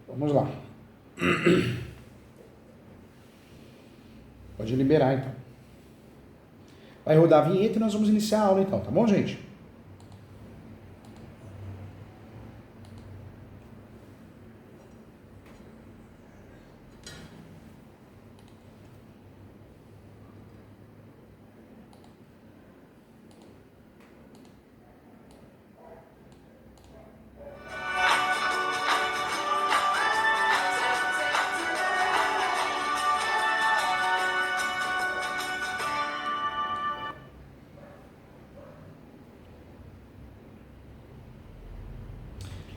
Vamos lá. Pode liberar, então. Vai rodar a vinheta e nós vamos iniciar a aula, então, tá bom, gente?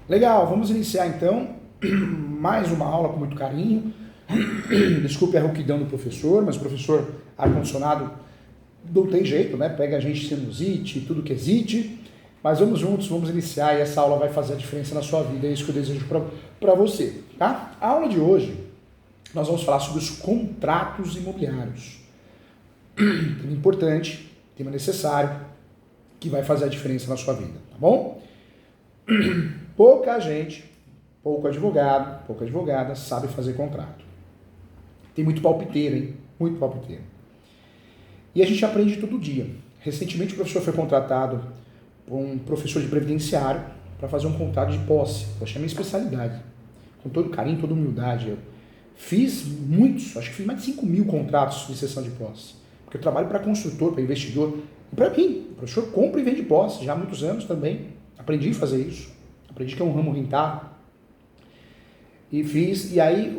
Legal, vamos iniciar então mais uma aula com muito carinho. Desculpe a rouquidão do professor, mas o professor ar-condicionado não tem jeito, né? Pega a gente sinusite, tudo que existe. Mas vamos juntos, vamos iniciar e essa aula vai fazer a diferença na sua vida. É isso que eu desejo para você, tá? A aula de hoje, nós vamos falar sobre os contratos imobiliários. Tema importante, tema necessário, que vai fazer a diferença na sua vida, tá bom? Pouca gente, pouco advogado, pouca advogada sabe fazer contrato. Tem muito palpiteiro, hein? Muito palpiteiro. E a gente aprende todo dia. Recentemente o professor foi contratado por um professor de previdenciário para fazer um contrato de posse. Eu achei a minha especialidade. Com todo carinho, toda humildade. Eu fiz muitos, acho que fiz mais de 5 mil contratos de cessão de posse. Porque eu trabalho para construtor, para investidor. E para mim, o professor compra e vende posse já há muitos anos também. Aprendi a fazer isso. Aprendi que é um ramo rentável. E fiz, e aí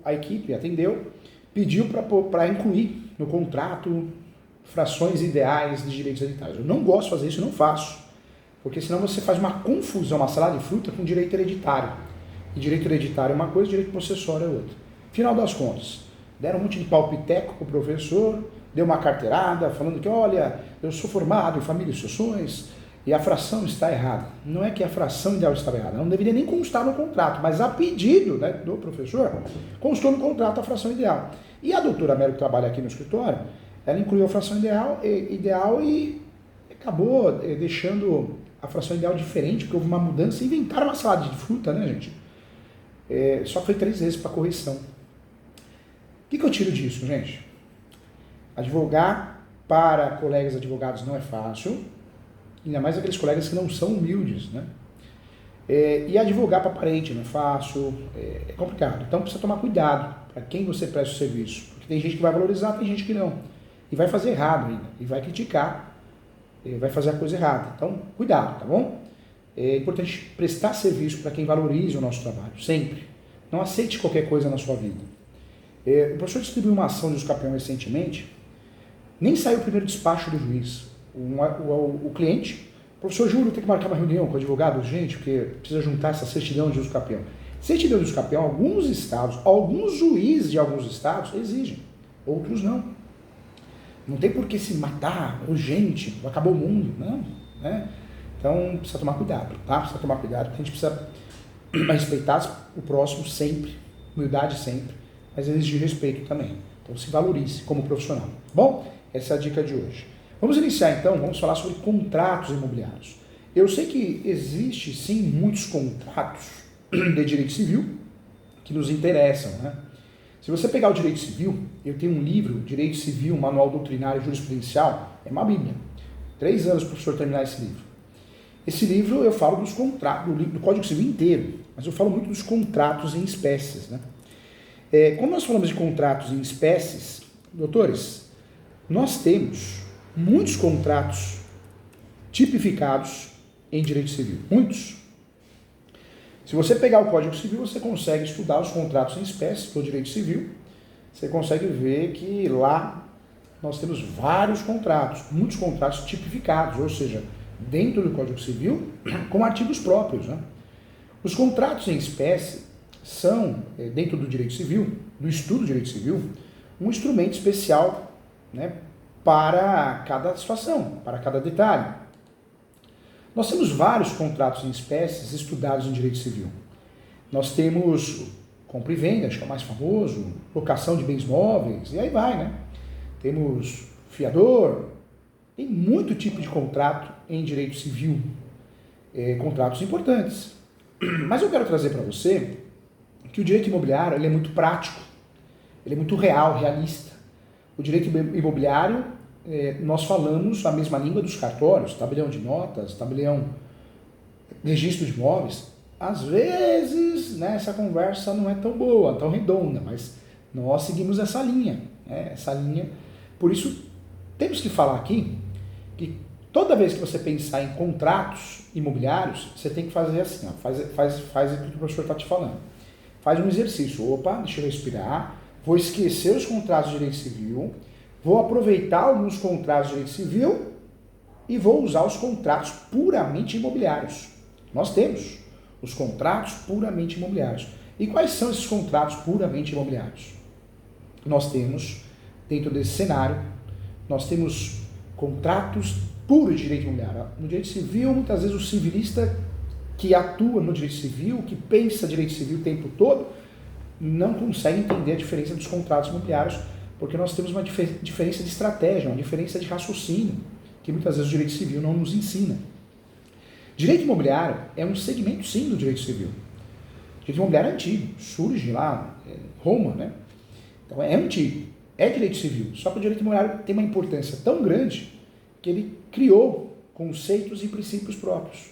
a equipe atendeu, pediu para incluir no contrato frações ideais de direitos hereditários. Eu não gosto de fazer isso, eu não faço. Porque senão você faz uma confusão, uma salada de fruta com direito hereditário. E direito hereditário é uma coisa, direito possessório é outra. Final das contas, deram um monte de palpiteco pro professor, deu uma carteirada falando que, olha, eu sou formado em família e sucessões, e a fração está errada. Não é que a fração ideal estava errada, não deveria nem constar no contrato, mas a pedido, né, do professor, constou no contrato a fração ideal. E a doutora Melo, que trabalha aqui no escritório, ela incluiu a fração ideal e acabou deixando a fração ideal diferente, porque houve uma mudança e inventaram uma salada de fruta, né, gente? Só foi 3 vezes para correção. O que eu tiro disso, gente? Advogar para colegas advogados não é fácil, ainda mais aqueles colegas que não são humildes, né? E advogar para parente não é fácil, é complicado. Então precisa tomar cuidado para quem você presta o serviço. Porque tem gente que vai valorizar, tem gente que não. E vai fazer errado ainda, e vai criticar, vai fazer a coisa errada. Então, cuidado, tá bom? É importante prestar serviço para quem valoriza o nosso trabalho, sempre. Não aceite qualquer coisa na sua vida. O professor distribuiu uma ação de usucapião recentemente, nem saiu o primeiro despacho do juiz. O cliente, professor Júlio, tem que marcar uma reunião com o advogado urgente, porque precisa juntar essa certidão de usucapião. Certidão de usucapião, alguns estados, alguns juízes de alguns estados exigem, outros não. Não tem por que se matar urgente, acabou o mundo, não, né? Então precisa tomar cuidado, tá? Precisa tomar cuidado, porque a gente precisa respeitar o próximo sempre, humildade sempre, mas exigir respeito também. Então se valorize como profissional. Bom, essa é a dica de hoje. Vamos iniciar então, vamos falar sobre contratos imobiliários. Eu sei que existe sim muitos contratos de direito civil que nos interessam, né? Se você pegar o direito civil, eu tenho um livro, Direito Civil, Manual Doutrinário e Jurisprudencial, é uma bíblia. 3 anos para o professor terminar esse livro. Esse livro eu falo dos contratos, do Código Civil inteiro, mas eu falo muito dos contratos em espécies, né? Quando nós falamos de contratos em espécies, doutores, nós temos muitos contratos tipificados em direito civil, muitos. Se você pegar o Código Civil, você consegue estudar os contratos em espécie do direito civil, você consegue ver que lá nós temos vários contratos, muitos contratos tipificados, ou seja, dentro do Código Civil, com artigos próprios, né? Os contratos em espécie são, dentro do direito civil, do estudo do direito civil, um instrumento especial, né, para cada situação, para cada detalhe. Nós temos vários contratos em espécies estudados em direito civil. Nós temos compra e venda, acho que é o mais famoso, locação de bens móveis, e aí vai, né? Temos fiador, tem muito tipo de contrato em direito civil, contratos importantes. Mas eu quero trazer para você que o direito imobiliário ele é muito prático, ele é muito real, realista. O direito imobiliário, nós falamos a mesma língua dos cartórios, tabelião de notas, tabelião, registro de imóveis. Às vezes, né, essa conversa não é tão boa, tão redonda, mas nós seguimos essa linha, né, essa linha. Por isso, temos que falar aqui que toda vez que você pensar em contratos imobiliários, você tem que fazer assim, ó, faz o que o professor está te falando. Faz um exercício. Opa, deixa eu respirar. Vou esquecer os contratos de direito civil. Vou aproveitar alguns contratos de direito civil e vou usar os contratos puramente imobiliários. Nós temos os contratos puramente imobiliários. E quais são esses contratos puramente imobiliários? Nós temos, dentro desse cenário, nós temos contratos puros de direito imobiliário. No direito civil, muitas vezes o civilista que atua no direito civil, que pensa direito civil o tempo todo, não consegue entender a diferença dos contratos imobiliários, porque nós temos uma diferença de estratégia, uma diferença de raciocínio, que muitas vezes o direito civil não nos ensina. Direito imobiliário é um segmento, sim, do direito civil. Direito imobiliário é antigo, surge lá, Roma, né? Então é antigo, é direito civil. Só que o direito imobiliário tem uma importância tão grande que ele criou conceitos e princípios próprios.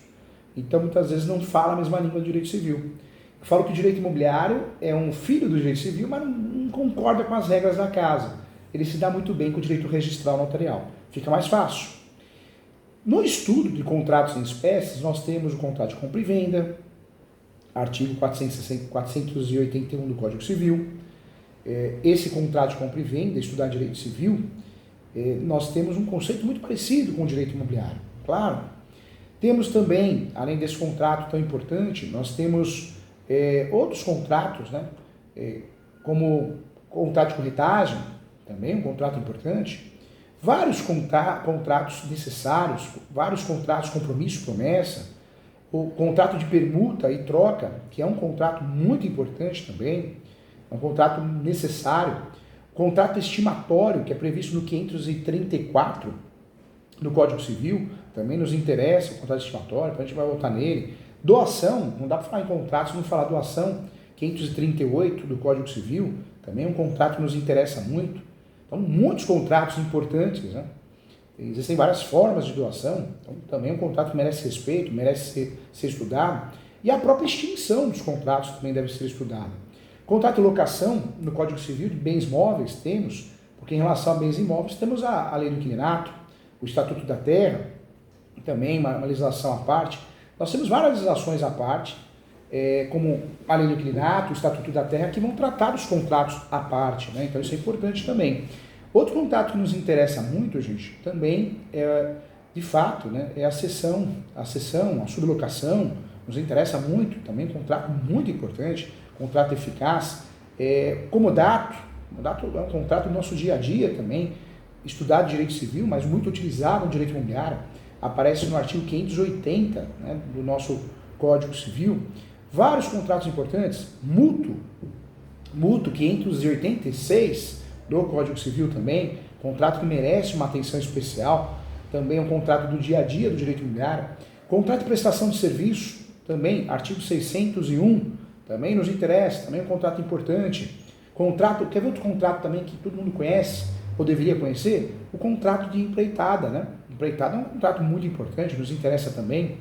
Então muitas vezes não fala a mesma língua do direito civil. Eu falo que o direito imobiliário é um filho do direito civil, mas não concorda com as regras da casa. Ele se dá muito bem com o direito registral notarial. Fica mais fácil. No estudo de contratos em espécies, nós temos o contrato de compra e venda, artigo 481 do Código Civil. Esse contrato de compra e venda, estudar direito civil, nós temos um conceito muito parecido com o direito imobiliário. Claro, temos também, além desse contrato tão importante, nós temos outros contratos, né? Como contrato de corretagem, também um contrato importante, vários contratos necessários, vários contratos de compromisso, promessa, o contrato de permuta e troca, que é um contrato muito importante também, é um contrato necessário, contrato estimatório, que é previsto no 534 do Código Civil, também nos interessa o contrato estimatório, a gente vai voltar nele. Doação, não dá para falar em contratos se não falar doação, 538 do Código Civil, também é um contrato que nos interessa muito. Então, muitos contratos importantes, né? Existem várias formas de doação, então também é um contrato que merece respeito, merece ser estudado. E a própria extinção dos contratos também deve ser estudada. Contrato de locação no Código Civil de bens móveis temos, porque em relação a bens imóveis temos a lei do inquilinato, o Estatuto da Terra, também uma legislação à parte. Nós temos várias legislações à parte, como a lei do inquilinato, o Estatuto da Terra, que vão tratar os contratos à parte, né? Então isso é importante também. Outro contrato que nos interessa muito, gente, também de fato, né, é a cessão, a sublocação, nos interessa muito, também um contrato muito importante, contrato eficaz, comodato é um contrato do nosso dia a dia também, estudado direito civil, mas muito utilizado no direito imobiliário, aparece no artigo 580, né, do nosso Código Civil. Vários contratos importantes, mútuo 586 do Código Civil também, contrato que merece uma atenção especial, também é um contrato do dia a dia do direito imobiliário. Contrato de prestação de serviço, também, artigo 601, também nos interessa, também é um contrato importante. Contrato, quer ver outro contrato também que todo mundo conhece, ou deveria conhecer? O contrato de empreitada, né? Empreitada é um contrato muito importante, nos interessa também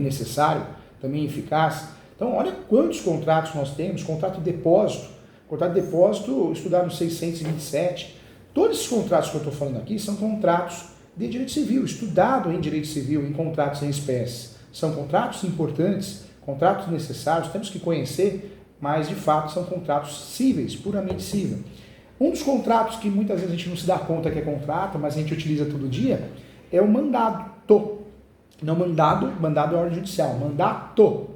necessário, também eficaz. Então, olha quantos contratos nós temos, contrato de depósito, estudado no 627. Todos esses contratos que eu estou falando aqui são contratos de direito civil, estudado em direito civil, em contratos em espécie. São contratos importantes, contratos necessários, temos que conhecer, mas de fato são contratos cíveis, puramente cíveis. Um dos contratos que muitas vezes a gente não se dá conta que é contrato, mas a gente utiliza todo dia, é o mandado. Não mandado é ordem judicial, mandato,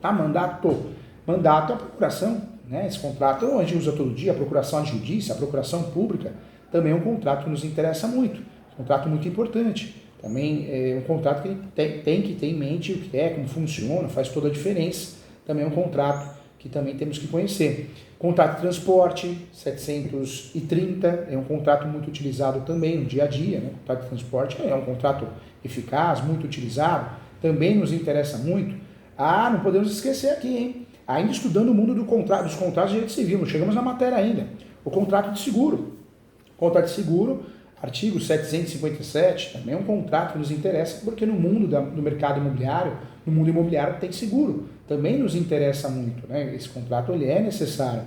tá? Mandato é a procuração, né? Esse contrato a gente usa todo dia, a procuração ad judicia, a procuração pública, também é um contrato que nos interessa muito, um contrato muito importante. Também é um contrato que tem que ter em mente o que é, como funciona, faz toda a diferença. Também é um contrato que também temos que conhecer. Contrato de transporte, 730, é um contrato muito utilizado também no dia a dia, né? O contrato de transporte é um contrato eficaz, muito utilizado, também nos interessa muito. Não podemos esquecer aqui, hein? Ainda estudando o mundo dos contratos de direito civil, não chegamos na matéria ainda. O contrato de seguro. O contrato de seguro, artigo 757, também é um contrato que nos interessa, porque no mundo do mercado imobiliário, no mundo imobiliário tem seguro. Também nos interessa muito, né? Esse contrato ele é necessário.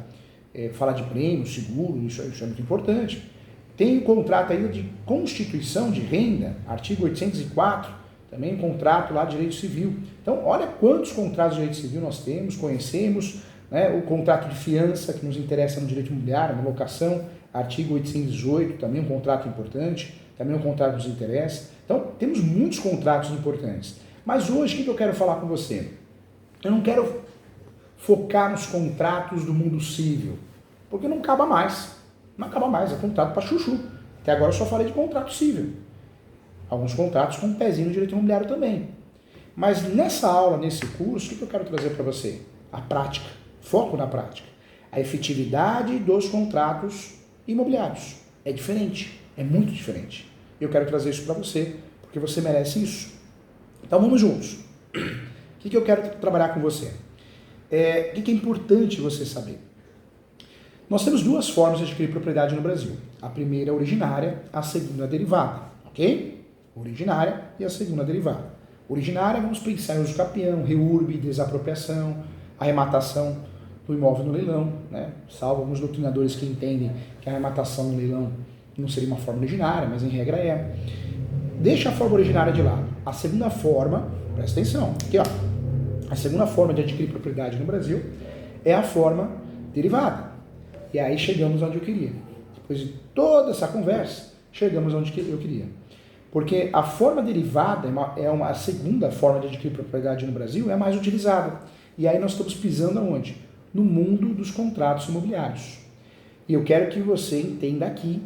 Falar de prêmio, seguro, isso é muito importante. Tem o contrato ainda de constituição de renda, artigo 804, também um contrato lá de direito civil. Então, olha quantos contratos de direito civil nós temos, conhecemos, né? O contrato de fiança, que nos interessa no direito imobiliário, na locação, artigo 818, também um contrato importante, também um contrato que nos interessa. Então, temos muitos contratos importantes. Mas hoje, o que eu quero falar com você? Eu não quero focar nos contratos do mundo civil, porque não acaba mais. Não acaba mais, é contrato para chuchu. Até agora eu só falei de contrato civil. Alguns contratos com um pezinho no direito imobiliário também. Mas nessa aula, nesse curso, o que eu quero trazer para você? A prática, foco na prática. A efetividade dos contratos imobiliários. É diferente, é muito diferente. Eu quero trazer isso para você, porque você merece isso. Então vamos juntos. O que eu quero trabalhar com você? O que é importante você saber? Nós temos duas formas de adquirir propriedade no Brasil. A primeira é originária, a segunda é derivada, ok? Originária e a segunda derivada. Originária, vamos pensar em uso capião, reurb, desapropriação, arrematação do imóvel no leilão, né? Salvo alguns doutrinadores que entendem que a arrematação no leilão não seria uma forma originária, mas em regra é. Deixa a forma originária de lado. A segunda forma, presta atenção, aqui ó, a segunda forma de adquirir propriedade no Brasil é a forma derivada. E aí chegamos onde eu queria. Depois de toda essa conversa, chegamos onde eu queria. Porque a forma derivada a segunda forma de adquirir propriedade no Brasil, é a mais utilizada. E aí nós estamos pisando aonde? No mundo dos contratos imobiliários. E eu quero que você entenda aqui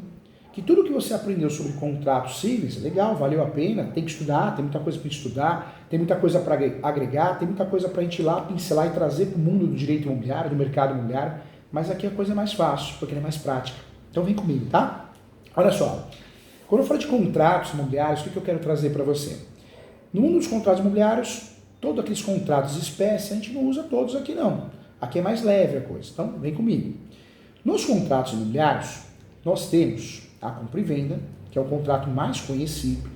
que tudo que você aprendeu sobre contratos civis, legal, valeu a pena, tem que estudar, tem muita coisa para estudar, tem muita coisa para agregar, tem muita coisa para a gente ir lá, pincelar e trazer para o mundo do direito imobiliário, do mercado imobiliário, mas aqui a coisa é mais fácil, porque ela é mais prática. Então vem comigo, tá? Olha só, quando eu falo de contratos imobiliários, o que eu quero trazer para você? No mundo dos contratos imobiliários, todos aqueles contratos de espécie, a gente não usa todos aqui não. Aqui é mais leve a coisa, então vem comigo. Nos contratos imobiliários, nós temos a compra e venda, que é o contrato mais conhecido.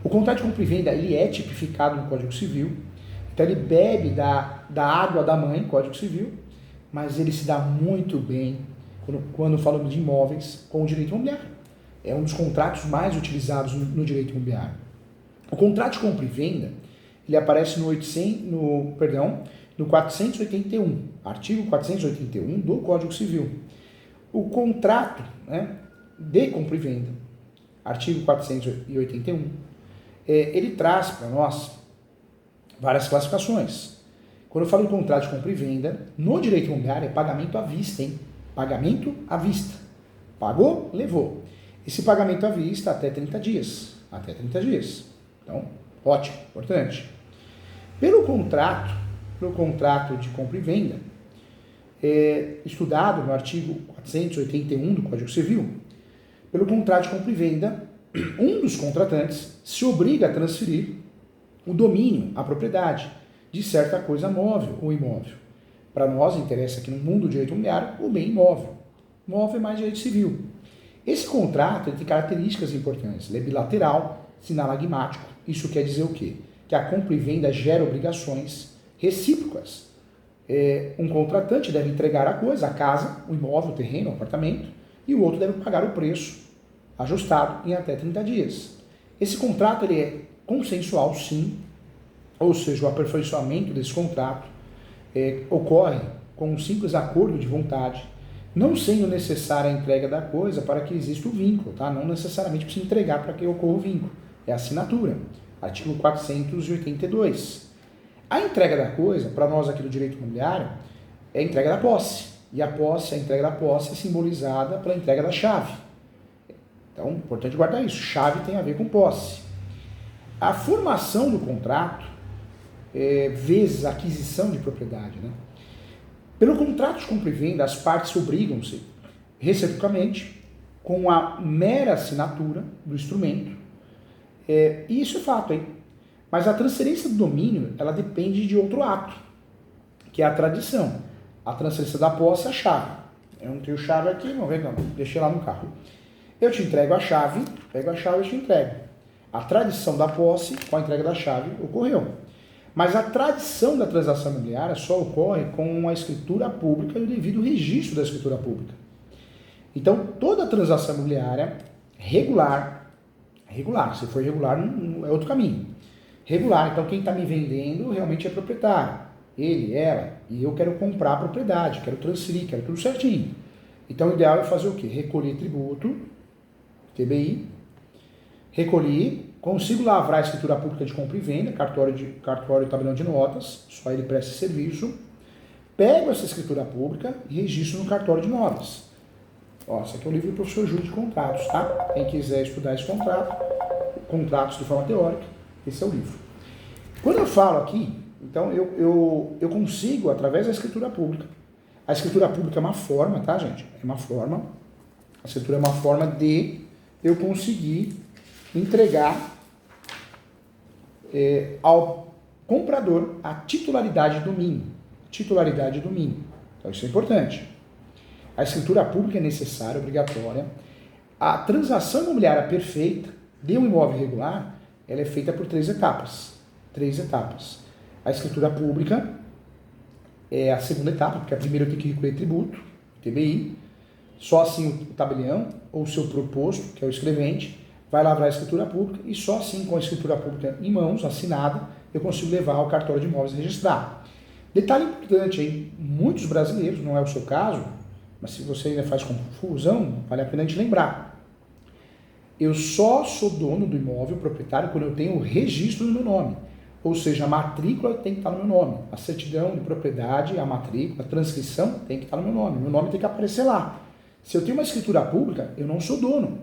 O contrato de compra e venda ele é tipificado no Código Civil, então ele bebe da água da mãe, Código Civil, mas ele se dá muito bem quando falamos de imóveis com o direito imobiliário. É um dos contratos mais utilizados no direito imobiliário. O contrato de compra e venda, ele aparece no 481, artigo 481 do Código Civil. O contrato, né, de compra e venda, artigo 481, ele traz para nós várias classificações. Quando eu falo em contrato de compra e venda, no direito imobiliário é pagamento à vista, hein? Pagamento à vista. Pagou, levou. Esse pagamento à vista até 30 dias. Até 30 dias. Então, ótimo, importante. Pelo contrato de compra e venda, estudado no artigo 481 do Código Civil, pelo contrato de compra e venda, um dos contratantes se obriga a transferir o domínio, a propriedade de certa coisa móvel ou imóvel. Para nós interessa aqui no mundo do direito imobiliário o bem imóvel. Móvel é mais direito civil. Esse contrato tem características importantes. Ele é bilateral, sinalagmático. Isso quer dizer o quê? Que a compra e venda gera obrigações recíprocas. Um contratante deve entregar a coisa, a casa, o imóvel, o terreno, o apartamento, e o outro deve pagar o preço ajustado em até 30 dias. Esse contrato ele é consensual, sim, ou seja, o aperfeiçoamento desse contrato ocorre com um simples acordo de vontade, não sendo necessária a entrega da coisa para que exista o vínculo, tá? Não necessariamente precisa entregar para que ocorra o vínculo, é a assinatura, artigo 482. A entrega da coisa, para nós aqui do direito imobiliário, é a entrega da posse, e a entrega da posse é simbolizada pela entrega da chave. Então, importante guardar isso, chave tem a ver com posse. A formação do contrato, vezes a aquisição de propriedade, né? Pelo contrato de compra e venda, as partes obrigam-se reciprocamente com a mera assinatura do instrumento. E isso é fato, hein? Mas a transferência do domínio, ela depende de outro ato, que é a tradição. A transferência da posse é a chave. Eu não tenho chave aqui, não, deixei lá no carro. Eu te entrego a chave, pego a chave e te entrego. A tradição da posse, com a entrega da chave, ocorreu. Mas a tradição da transação imobiliária só ocorre com a escritura pública e o devido registro da escritura pública. Então, toda transação imobiliária regular, se for irregular, é outro caminho. Regular, então quem está me vendendo realmente é proprietário. Ele, ela, e eu quero comprar a propriedade, quero transferir, quero tudo certinho. Então o ideal é fazer o quê? Recolher tributo, TBI, recolhi, consigo lavrar a escritura pública de compra e venda, cartório e tabelião de notas, só ele presta esse serviço, pego essa escritura pública e registro no cartório de notas. Ó, esse aqui é o livro do professor Júlio de contratos, tá? Quem quiser estudar esse contrato, contratos de forma teórica, esse é o livro. Quando eu falo aqui, então eu consigo, através da escritura pública, a escritura pública é uma forma, tá, gente? É uma forma, a escritura é uma forma de eu conseguir entregar ao comprador a titularidade do domínio. Titularidade do domínio. Então isso é importante. A escritura pública é necessária, obrigatória. A transação imobiliária perfeita de um imóvel irregular, ela é feita por 3 etapas. 3 etapas. A escritura pública é a segunda etapa, porque a primeira eu tenho que recolher tributo, TBI. Só assim o tabelião, ou o seu proposto, que é o escrevente, vai lavrar a escritura pública e só assim com a escritura pública em mãos, assinada, eu consigo levar ao cartório de imóveis e registrar. Detalhe importante aí, muitos brasileiros, não é o seu caso, mas se você ainda faz confusão, vale a pena a gente lembrar. Eu só sou dono do imóvel proprietário quando eu tenho o registro no meu nome. Ou seja, a matrícula tem que estar no meu nome. A certidão de propriedade, a matrícula, a transcrição tem que estar no meu nome. Meu nome tem que aparecer lá. Se eu tenho uma escritura pública, eu não sou dono.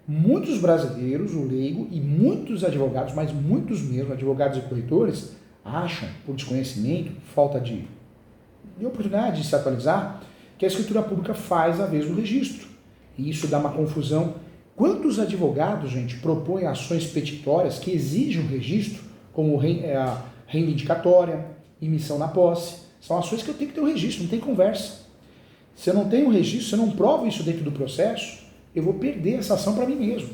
Muitos brasileiros, o leigo, e muitos advogados, mas muitos mesmo, advogados e corretores, acham, por desconhecimento, falta de oportunidade de se atualizar, que a escritura pública faz a vez do registro. E isso dá uma confusão. Quantos advogados, gente, propõem ações petitórias que exigem o registro, como a reivindicatória, emissão na posse? São ações que eu tenho que ter o registro, não tem conversa. Se eu não tenho o registro, se eu não provo isso dentro do processo, eu vou perder essa ação para mim mesmo.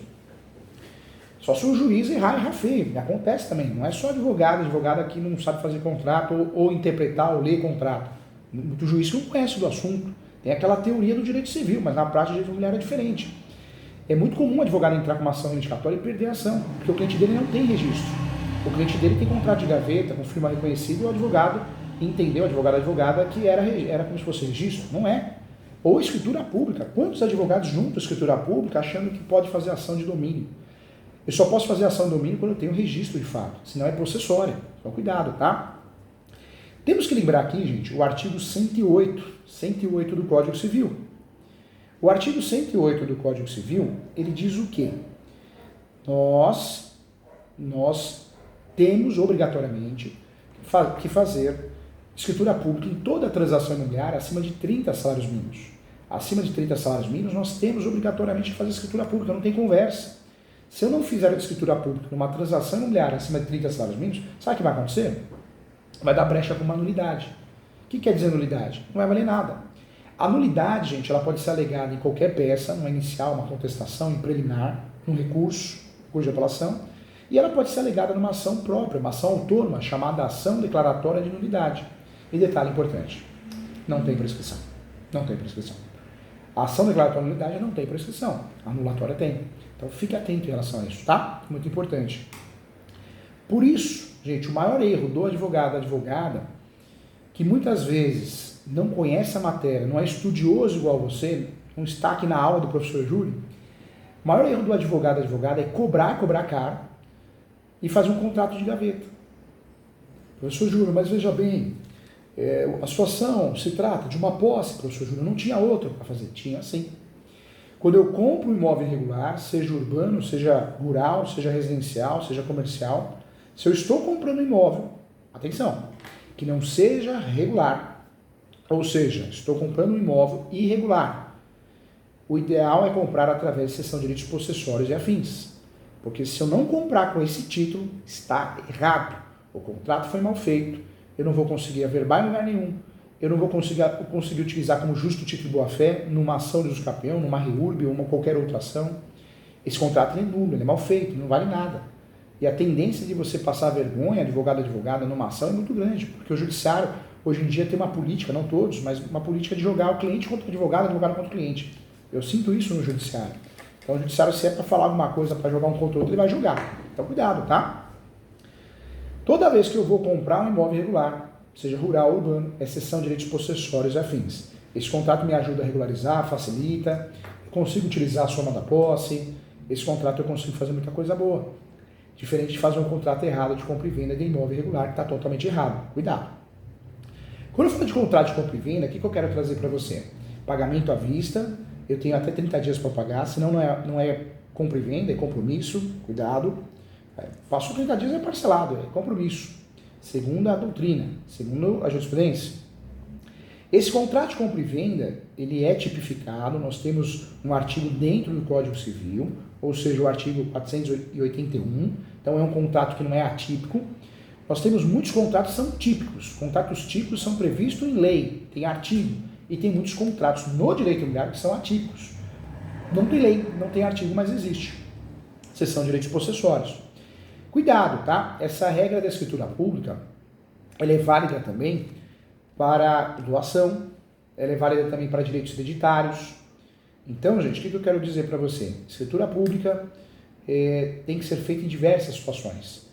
Só se o juiz errar feio. Acontece também. Não é só advogada que não sabe fazer contrato ou interpretar ou ler contrato. Muito juiz que não conhece do assunto. Tem aquela teoria do direito civil, mas na prática o direito imobiliário é diferente. É muito comum o advogado entrar com uma ação reivindicatória e perder a ação, porque o cliente dele não tem registro. O cliente dele tem contrato de gaveta, com firma reconhecida, e o advogado entendeu, advogada, que era como se fosse registro. Não é. Ou escritura pública. Quantos advogados juntam escritura pública achando que pode fazer ação de domínio? Eu só posso fazer ação de domínio quando eu tenho registro de fato, senão é processória. Então cuidado, tá? Temos que lembrar aqui, gente, o artigo 108 do Código Civil. O artigo 108 do Código Civil, ele diz o quê? Nós temos obrigatoriamente que fazer escritura pública em toda transação imobiliária acima de 30 salários mínimos. Acima de 30 salários mínimos, nós temos obrigatoriamente que fazer escritura pública, não tem conversa. Se eu não fizer a escritura pública numa transação imobiliária acima de 30 salários mínimos, sabe o que vai acontecer? Vai dar brecha com uma nulidade. O que quer dizer nulidade? Não vai valer nada. A nulidade, gente, ela pode ser alegada em qualquer peça, numa inicial, uma contestação, em preliminar, num recurso de apelação, e ela pode ser alegada numa ação própria, uma ação autônoma, chamada ação declaratória de nulidade. E detalhe importante, não tem prescrição. Não tem prescrição. A ação declaratória de nulidade não tem prescrição, a anulatória tem. Então fique atento em relação a isso, tá? Muito importante. Por isso, gente, o maior erro do advogado, advogada, que muitas vezes não conhece a matéria, não é estudioso igual você, não está aqui na aula do professor Júlio, o maior erro do advogado, advogada é cobrar caro e fazer um contrato de gaveta. Professor Júlio, mas veja bem, a situação se trata de uma posse, professor Júlio, não tinha outra para fazer. Tinha sim. Quando eu compro um imóvel irregular, seja urbano, seja rural, seja residencial, seja comercial, se eu estou comprando um imóvel, atenção, que não seja regular, ou seja, estou comprando um imóvel irregular, o ideal é comprar através de cessão de direitos possessórios e afins. Porque se eu não comprar com esse título, está errado. O contrato foi mal feito, eu não vou conseguir averbar em lugar nenhum, eu não vou conseguir utilizar como justo título de boa-fé numa ação de usucapião, numa reúrbe ou uma qualquer outra ação. Esse contrato é nulo, ele é mal feito, não vale nada. E a tendência de você passar vergonha, advogado a advogada, numa ação é muito grande, porque o judiciário, hoje em dia, tem uma política, não todos, mas uma política de jogar o cliente contra o advogado contra o cliente. Eu sinto isso no judiciário. Então o judiciário, se é para falar alguma coisa, para jogar um contra o outro, ele vai julgar. Então cuidado, tá? Toda vez que eu vou comprar um imóvel irregular, seja rural ou urbano, exceção de direitos possessórios e afins. Esse contrato me ajuda a regularizar, facilita, eu consigo utilizar a soma da posse, esse contrato eu consigo fazer muita coisa boa. Diferente de fazer um contrato errado de compra e venda de imóvel irregular, que está totalmente errado. Cuidado. Quando eu falo de contrato de compra e venda, o que eu quero trazer para você? Pagamento à vista, eu tenho até 30 dias para pagar, senão não é compra e venda, é compromisso, cuidado. Passou 30 dias é parcelado, é compromisso. Segundo a doutrina, segundo a jurisprudência. Esse contrato de compra e venda, ele é tipificado, nós temos um artigo dentro do Código Civil, ou seja, o artigo 481, então é um contrato que não é atípico. Nós temos muitos contratos que são típicos, contratos típicos são previstos em lei, tem artigo, e tem muitos contratos no direito imobiliário que são atípicos. Não tem lei, não tem artigo, mas existe. Seção de direitos possessórios. Cuidado, tá? Essa regra da escritura pública, ela é válida também para doação, ela é válida também para direitos hereditários. Então, gente, o que eu quero dizer para você? Escritura pública tem que ser feita em diversas situações.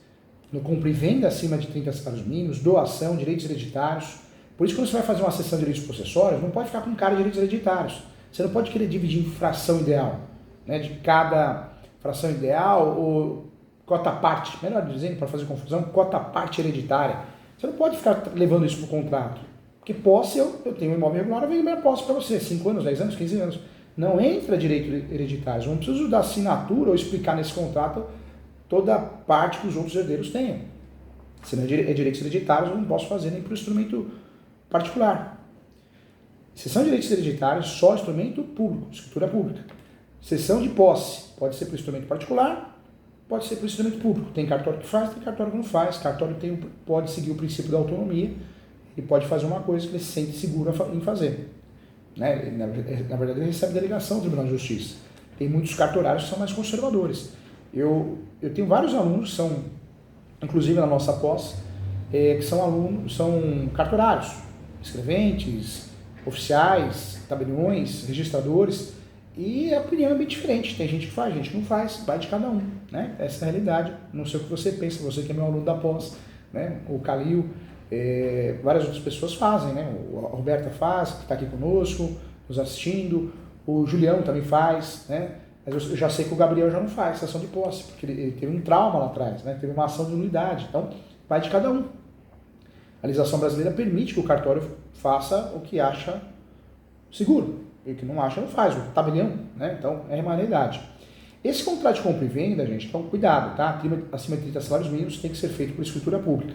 No compra e venda acima de 30 salários mínimos, doação, direitos hereditários. Por isso, quando você vai fazer uma sessão de direitos possessórios, não pode ficar com cara de direitos hereditários. Você não pode querer dividir em fração ideal, né? De cada fração ideal ou cota parte, melhor dizendo, para fazer confusão, cota parte hereditária. Você não pode ficar levando isso para o contrato. Porque posse, eu tenho um imóvel regular, eu vendo minha posse para você, 5 anos, 10 anos, 15 anos. Não entra direito hereditário. Eu não preciso dar assinatura ou explicar nesse contrato toda a parte que os outros herdeiros tenham. Se não é direitos hereditários, eu não posso fazer nem para o instrumento particular. Cessão de direitos hereditários, só instrumento público, escritura pública. Cessão de posse, pode ser para o instrumento particular, pode ser para o instrumento público. Tem cartório que faz, tem cartório que não faz. Cartório pode seguir o princípio da autonomia e pode fazer uma coisa que ele se sente seguro em fazer. Né? Na verdade, ele recebe delegação do Tribunal de Justiça. Tem muitos cartorários que são mais conservadores. Eu tenho vários alunos, inclusive na nossa pós, que são cartorários, escreventes, oficiais, tabeliões, registradores, e a opinião é bem diferente. Tem gente que faz, gente que não faz, vai de cada um, né? Essa é a realidade. Não sei o que você pensa, você que é meu aluno da pós, né? O Calil, várias outras pessoas fazem, né? A Roberta faz, que está aqui conosco, nos assistindo, o Julião também faz, né? Mas eu já sei que o Gabriel já não faz ação de posse, porque ele teve um trauma lá atrás, né? Teve uma ação de nulidade, então vai de cada um. A legislação brasileira permite que o cartório faça o que acha seguro. E o que não acha, não faz, o tabelião, né? Então, é uma realidade. Esse contrato de compra e venda, gente, então cuidado, tá? Acima de 30 salários mínimos tem que ser feito por escritura pública.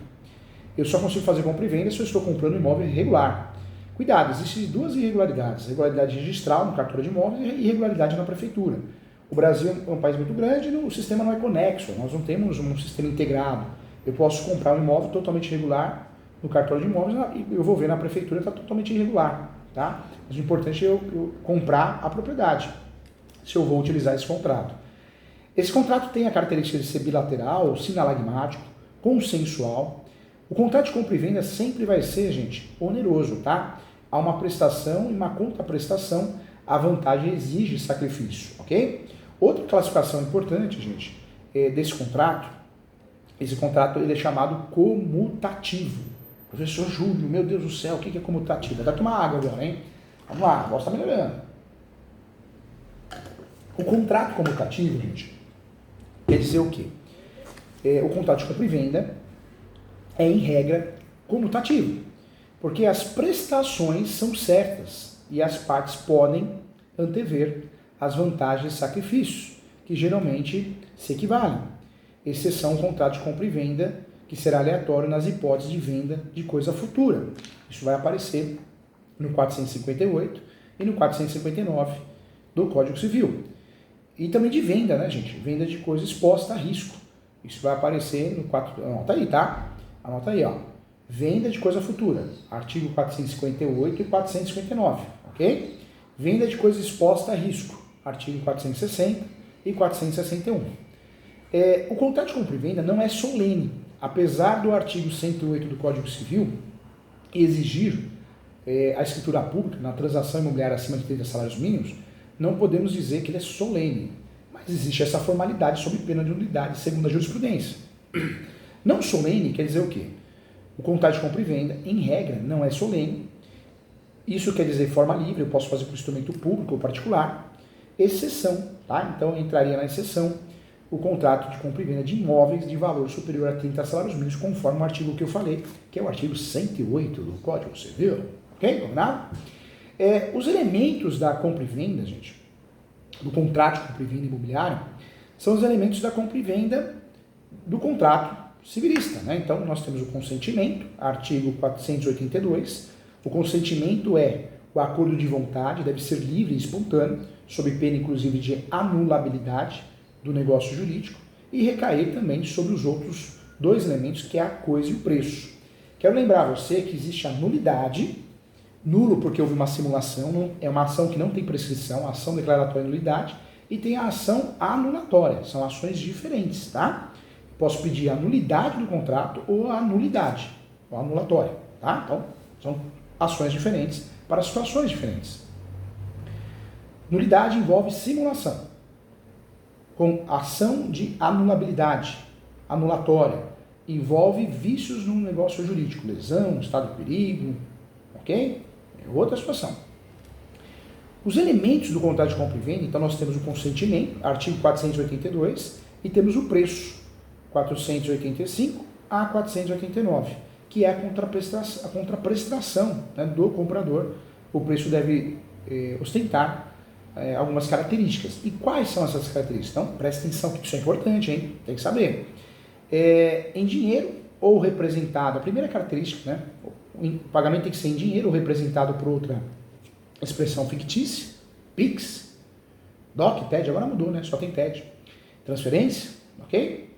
Eu só consigo fazer compra e venda se eu estou comprando um imóvel irregular. Cuidado, existem duas irregularidades. Irregularidade registral no cartório de imóveis e irregularidade na prefeitura. O Brasil é um país muito grande e o sistema não é conexo, nós não temos um sistema integrado. Eu posso comprar um imóvel totalmente irregular no cartório de imóveis e eu vou ver na prefeitura está totalmente irregular. Tá? Mas o importante é eu comprar a propriedade, se eu vou utilizar esse contrato. Esse contrato tem a característica de ser bilateral, sinalagmático, consensual. O contrato de compra e venda sempre vai ser, gente, oneroso, tá? Há uma prestação e uma contraprestação, a vantagem exige sacrifício, ok? Outra classificação importante, gente, desse contrato, esse contrato ele é chamado comutativo. Professor Júlio, meu Deus do céu, o que é comutativo? Vai tomar água agora, hein? Vamos lá, a voz está melhorando. O contrato comutativo, gente, quer dizer o quê? O contrato de compra e venda é, em regra, comutativo, porque as prestações são certas e as partes podem antever as vantagens e sacrifícios, que geralmente se equivalem, exceção ao contrato de compra e venda, que será aleatório nas hipóteses de venda de coisa futura. Isso vai aparecer no 458 e no 459 do Código Civil. E também de venda, né, gente? Venda de coisa exposta a risco. Isso vai aparecer no 4... Anota aí, tá? Anota aí, ó. Venda de coisa futura, artigo 458 e 459, ok? Venda de coisa exposta a risco, artigo 460 e 461. O contrato de compra e venda não é solene, apesar do artigo 108 do Código Civil exigir a escritura pública na transação imobiliária acima de 30 salários mínimos, não podemos dizer que ele é solene, mas existe essa formalidade sob pena de nulidade segundo a jurisprudência. Não solene quer dizer o quê? O contrato de compra e venda, em regra, não é solene. Isso quer dizer forma livre, eu posso fazer com instrumento público ou particular. Exceção, tá? Então entraria na exceção o contrato de compra e venda de imóveis de valor superior a 30 salários mínimos, conforme o artigo que eu falei, que é o artigo 108 do Código Civil. Ok? Combinado? Os elementos da compra e venda, gente, do contrato de compra e venda imobiliário, são os elementos da compra e venda do contrato civilista, né? Então, nós temos o consentimento, artigo 482. O consentimento é o acordo de vontade, deve ser livre e espontâneo, sob pena, inclusive, de anulabilidade do negócio jurídico, e recair também sobre os outros dois elementos, que é a coisa e o preço. Quero lembrar a você que existe a nulidade, nulo porque houve uma simulação, é uma ação que não tem prescrição, ação declaratória de nulidade, e tem a ação anulatória, são ações diferentes, tá? Posso pedir a nulidade do contrato ou a nulidade, ou a anulatória, tá? Então, são ações diferentes para situações diferentes. Nulidade envolve simulação, com ação de anulabilidade, anulatória, envolve vícios no negócio jurídico, lesão, estado de perigo, ok? É outra situação. Os elementos do contrato de compra e venda, então nós temos o consentimento, artigo 482, e temos o preço, 485 a 489, que é a contraprestação, né, do comprador. O preço deve ostentar algumas características. E quais são essas características? Então, presta atenção que isso é importante, hein? Tem que saber. Em dinheiro ou representado, a primeira característica, né? O pagamento tem que ser em dinheiro ou representado por outra expressão fictícia, PIX, DOC, TED, agora mudou, né? Só tem TED. Transferência, ok?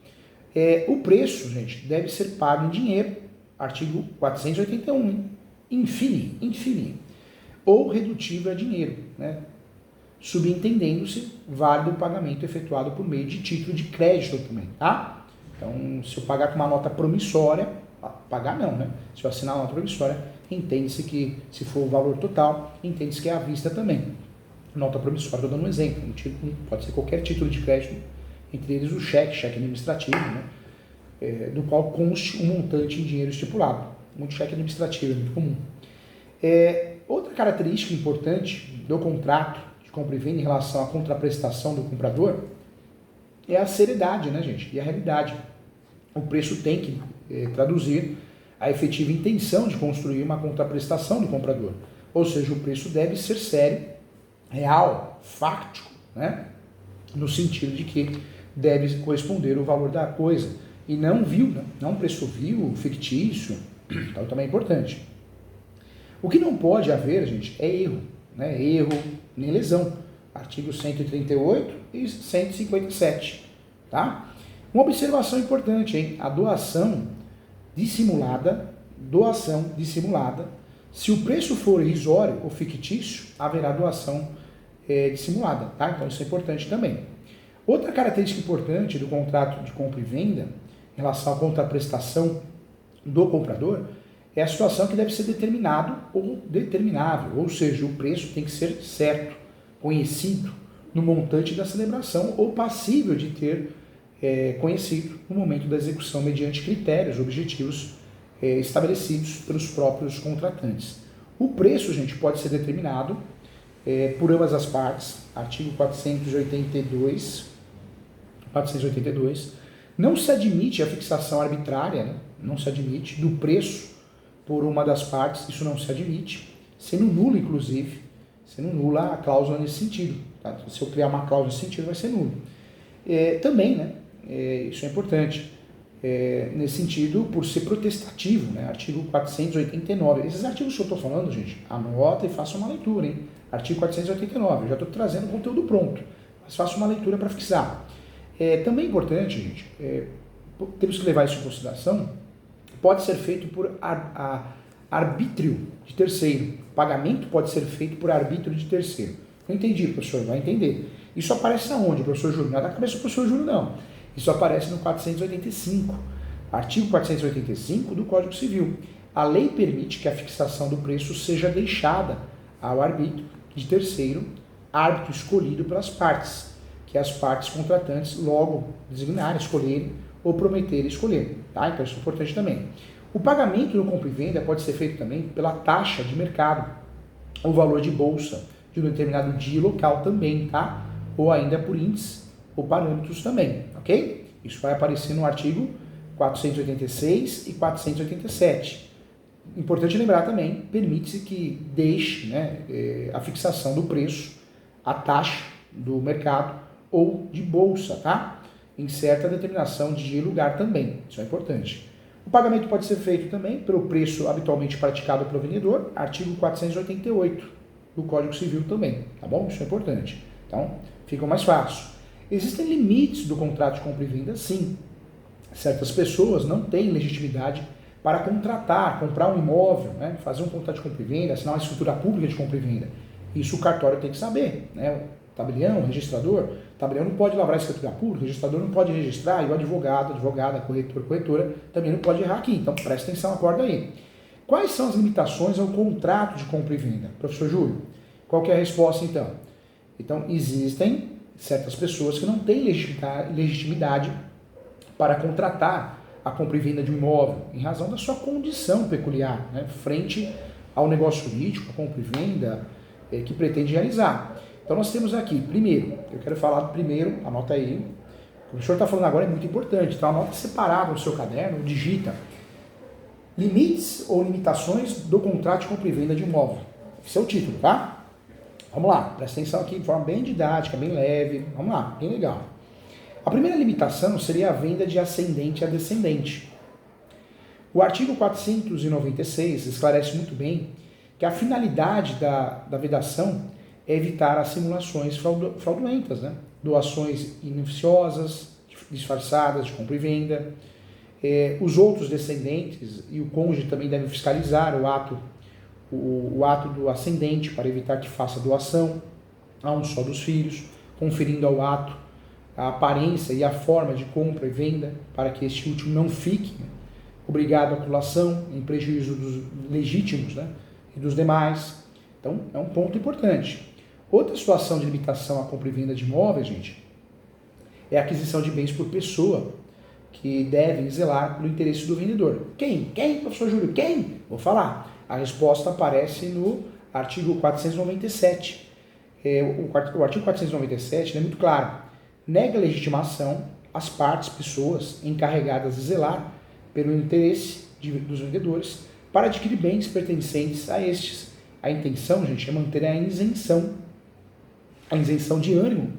O preço, gente, deve ser pago em dinheiro, artigo 481, infine, ou redutível a dinheiro, né? Subentendendo-se válido o pagamento efetuado por meio de título de crédito também, tá? Então, se eu pagar com uma nota promissória, pagar não, né? Se eu assinar uma nota promissória, entende-se que, se for o valor total, entende-se que é à vista também. Nota promissória, estou dando um exemplo, pode ser qualquer título de crédito, entre eles o cheque administrativo, né? Do qual conste um montante em dinheiro estipulado. Muito cheque administrativo, é muito comum. Outra característica importante do contrato de compra e venda em relação à contraprestação do comprador é a seriedade, né, gente? E a realidade. O preço tem que traduzir a efetiva intenção de construir uma contraprestação do comprador. Ou seja, o preço deve ser sério, real, fáctico, né? No sentido de que deve corresponder o valor da coisa e não vil, né? Não preço vil, fictício. Então também é importante. O que não pode haver, gente, é erro, né? Erro nem lesão. Artigos 138 e 157, tá? Uma observação importante, hein? A doação dissimulada, se o preço for irrisório ou fictício, haverá doação dissimulada, tá? Então isso é importante também. Outra característica importante do contrato de compra e venda, em relação à contraprestação do comprador, é a situação que deve ser determinado ou determinável, ou seja, o preço tem que ser certo, conhecido no montante da celebração ou passível de ter conhecido no momento da execução mediante critérios objetivos estabelecidos pelos próprios contratantes. O preço, gente, pode ser determinado por ambas as partes, artigo 482, não se admite a fixação arbitrária, né? Não se admite, do preço por uma das partes, isso não se admite, sendo nulo, inclusive, sendo nula a cláusula nesse sentido. Tá? Se eu criar uma cláusula nesse sentido, vai ser nulo. Também, né? Isso é importante, nesse sentido, por ser protestativo, né? Artigo 489. Esses artigos que eu estou falando, gente, anota e faça uma leitura, hein? Artigo 489, eu já estou trazendo o conteúdo pronto, mas faça uma leitura para fixar. Também é importante, gente, temos que levar isso em consideração, pode ser feito por arbítrio de terceiro. O pagamento pode ser feito por arbítrio de terceiro. Não entendi, professor, vai entender. Isso aparece aonde, professor Júlio? Não é na cabeça do professor Júlio, não. Isso aparece no 485, artigo 485 do Código Civil. A lei permite que a fixação do preço seja deixada ao arbítrio de terceiro, árbitro escolhido pelas partes, que as partes contratantes logo designarem, escolherem ou prometerem escolher. Tá? Então isso é importante também. O pagamento no compra e venda pode ser feito também pela taxa de mercado, o valor de bolsa de um determinado dia e local também, tá? Ou ainda por índice ou parâmetros também, ok? Isso vai aparecer no artigo 486 e 487. Importante lembrar também, permite-se que deixe, né, a fixação do preço, a taxa do mercado ou de bolsa, tá? Em certa determinação de dia e lugar também, isso é importante. O pagamento pode ser feito também pelo preço habitualmente praticado pelo vendedor, artigo 488 do Código Civil também, tá bom? Isso é importante. Então, fica mais fácil. Existem limites do contrato de compra e venda, sim. Certas pessoas não têm legitimidade para contratar, comprar um imóvel, né? Fazer um contrato de compra e venda, assinar uma escritura pública de compra e venda. Isso o cartório tem que saber, né? O tabelião, o registrador, o tabelião não pode lavrar a escritura pública, o registrador não pode registrar, e o advogado, advogada, corretor, corretora, também não pode errar aqui. Então, presta atenção, acorda aí. Quais são as limitações ao contrato de compra e venda? Professor Júlio, qual que é a resposta então? Então, existem certas pessoas que não têm legitimidade para contratar a compra e venda de um imóvel, em razão da sua condição peculiar, né, frente ao negócio jurídico, a compra e venda que pretende realizar. Então nós temos aqui, primeiro, eu quero falar do primeiro, anota aí, o que o professor está falando agora é muito importante, então anota separado no seu caderno, digita, limites ou limitações do contrato de compra e venda de imóvel. Esse é o título, tá? Vamos lá, presta atenção aqui de forma bem didática, bem leve, vamos lá, bem legal. A primeira limitação seria a venda de ascendente a descendente. O artigo 496 esclarece muito bem que a finalidade da vedação é evitar as simulações fraudulentas, né? Doações inoficiosas, disfarçadas de compra e venda. Os outros descendentes e o cônjuge também devem fiscalizar o ato do ascendente para evitar que faça doação a um só dos filhos, conferindo ao ato a aparência e a forma de compra e venda para que este último não fique obrigado à acumulação em prejuízo dos legítimos, né, e dos demais. Então, é um ponto importante. Outra situação de limitação à compra e venda de imóveis, gente, é a aquisição de bens por pessoa, que devem zelar pelo interesse do vendedor. Quem? Quem, professor Júlio? Quem? Vou falar. A resposta aparece no artigo 497. O artigo 497 é muito claro. Nega legitimação às partes, pessoas encarregadas de zelar pelo interesse dos vendedores para adquirir bens pertencentes a estes. A intenção, gente, é manter a isenção de ânimo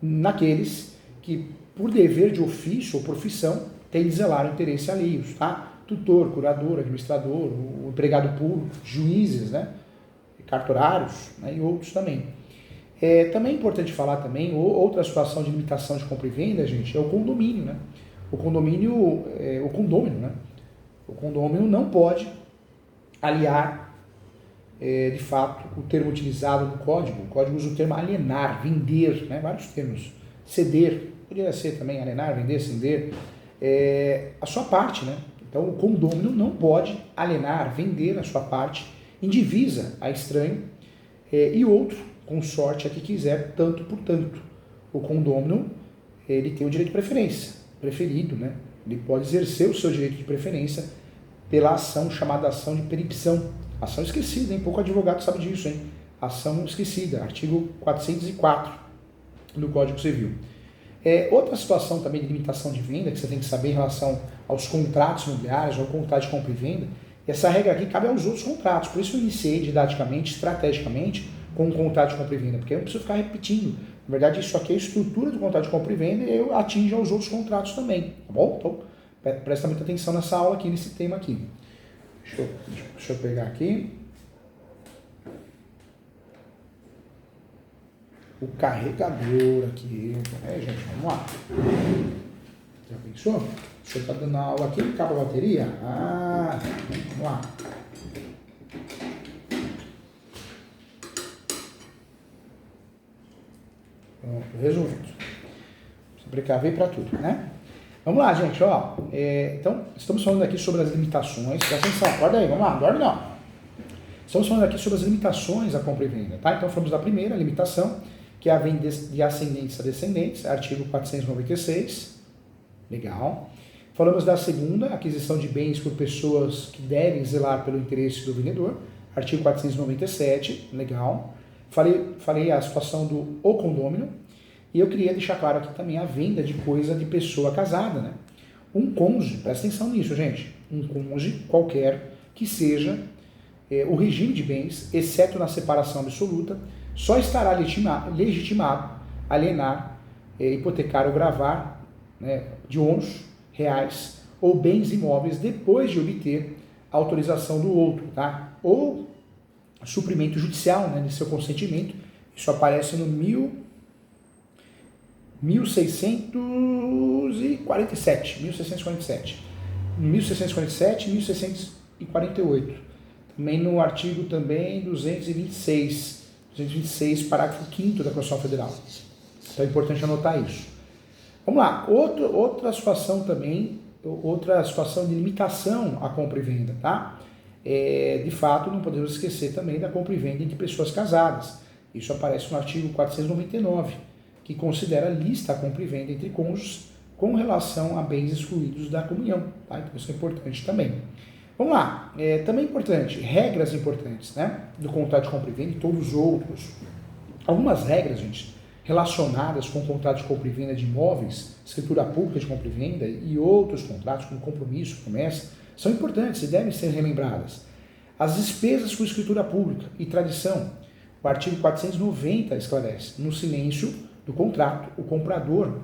naqueles que, por dever de ofício ou profissão, têm de zelar o interesse alheios, tá? Tutor, curador, administrador, o empregado público, juízes, né? Cartorários, né? E outros também. Também é importante falar também, outra situação de limitação de compra e venda, gente, é o condomínio, né? O condômino, né? O condômino não pode aliar, de fato, o termo utilizado no código. O código usa o termo alienar, vender, né? Vários termos. Ceder, poderia ser também alienar, vender, ceder. A sua parte, né? Então, o condômino não pode alienar, vender a sua parte em divisa a estranho e outro consorte a que quiser, tanto por tanto. O condômino, ele tem o direito de preferência, preferido, né? Ele pode exercer o seu direito de preferência pela ação chamada ação de peripção. Ação esquecida, hein? Pouco advogado sabe disso, hein? Ação esquecida, artigo 404 do Código Civil. Outra situação também de limitação de venda, que você tem que saber em relação aos contratos imobiliários, ao contrato de compra e venda, essa regra aqui cabe aos outros contratos. Por isso eu iniciei didaticamente, estrategicamente, com o contrato de compra e venda, porque eu não preciso ficar repetindo. Na verdade, isso aqui é a estrutura do contrato de compra e venda e eu atingo aos outros contratos também, tá bom? Então, presta muita atenção nessa aula aqui, nesse tema aqui. Deixa eu pegar aqui. O carregador aqui. Gente, vamos lá. Já pensou? O senhor está dando aula aqui, acaba a bateria? Ah, vamos lá. Pronto, resolvido. Se precaver para tudo, né? Vamos lá, gente, ó. Então, estamos falando aqui sobre as limitações. Presta atenção, acorda aí, vamos lá, não dorme não. Estamos falando aqui sobre as limitações da compra e venda, tá? Então, falamos da primeira limitação, que é a venda de ascendentes a descendentes, artigo 496. Legal. Falamos da segunda, aquisição de bens por pessoas que devem zelar pelo interesse do vendedor, artigo 497. Legal. Falei a situação do o condômino. E eu queria deixar claro aqui também a venda de coisa de pessoa casada, né? Um cônjuge, presta atenção nisso, gente. Um cônjuge qualquer que seja o regime de bens, exceto na separação absoluta, só estará legitimado a alienar, hipotecar ou gravar, né, de ônus reais ou bens imóveis depois de obter a autorização do outro, tá? Ou suprimento judicial, né, de seu consentimento. Isso aparece no 1647, 1648. Também no artigo 226, parágrafo 5º da Constituição Federal. Então é importante anotar isso. Vamos lá, outra situação também, outra situação de limitação à compra e venda, tá? De fato, não podemos esquecer também da compra e venda entre pessoas casadas. Isso aparece no artigo 499, que considera lista a compra e venda entre cônjuges com relação a bens excluídos da comunhão, tá? Então isso é importante também. Vamos lá, também importante, regras importantes, né, do contrato de compra e venda e todos os outros. Algumas regras, gente, relacionadas com o contrato de compra e venda de imóveis, escritura pública de compra e venda e outros contratos como compromisso, promessa, são importantes e devem ser relembradas. As despesas com escritura pública e tradição, o artigo 490 esclarece, no silêncio do contrato, o comprador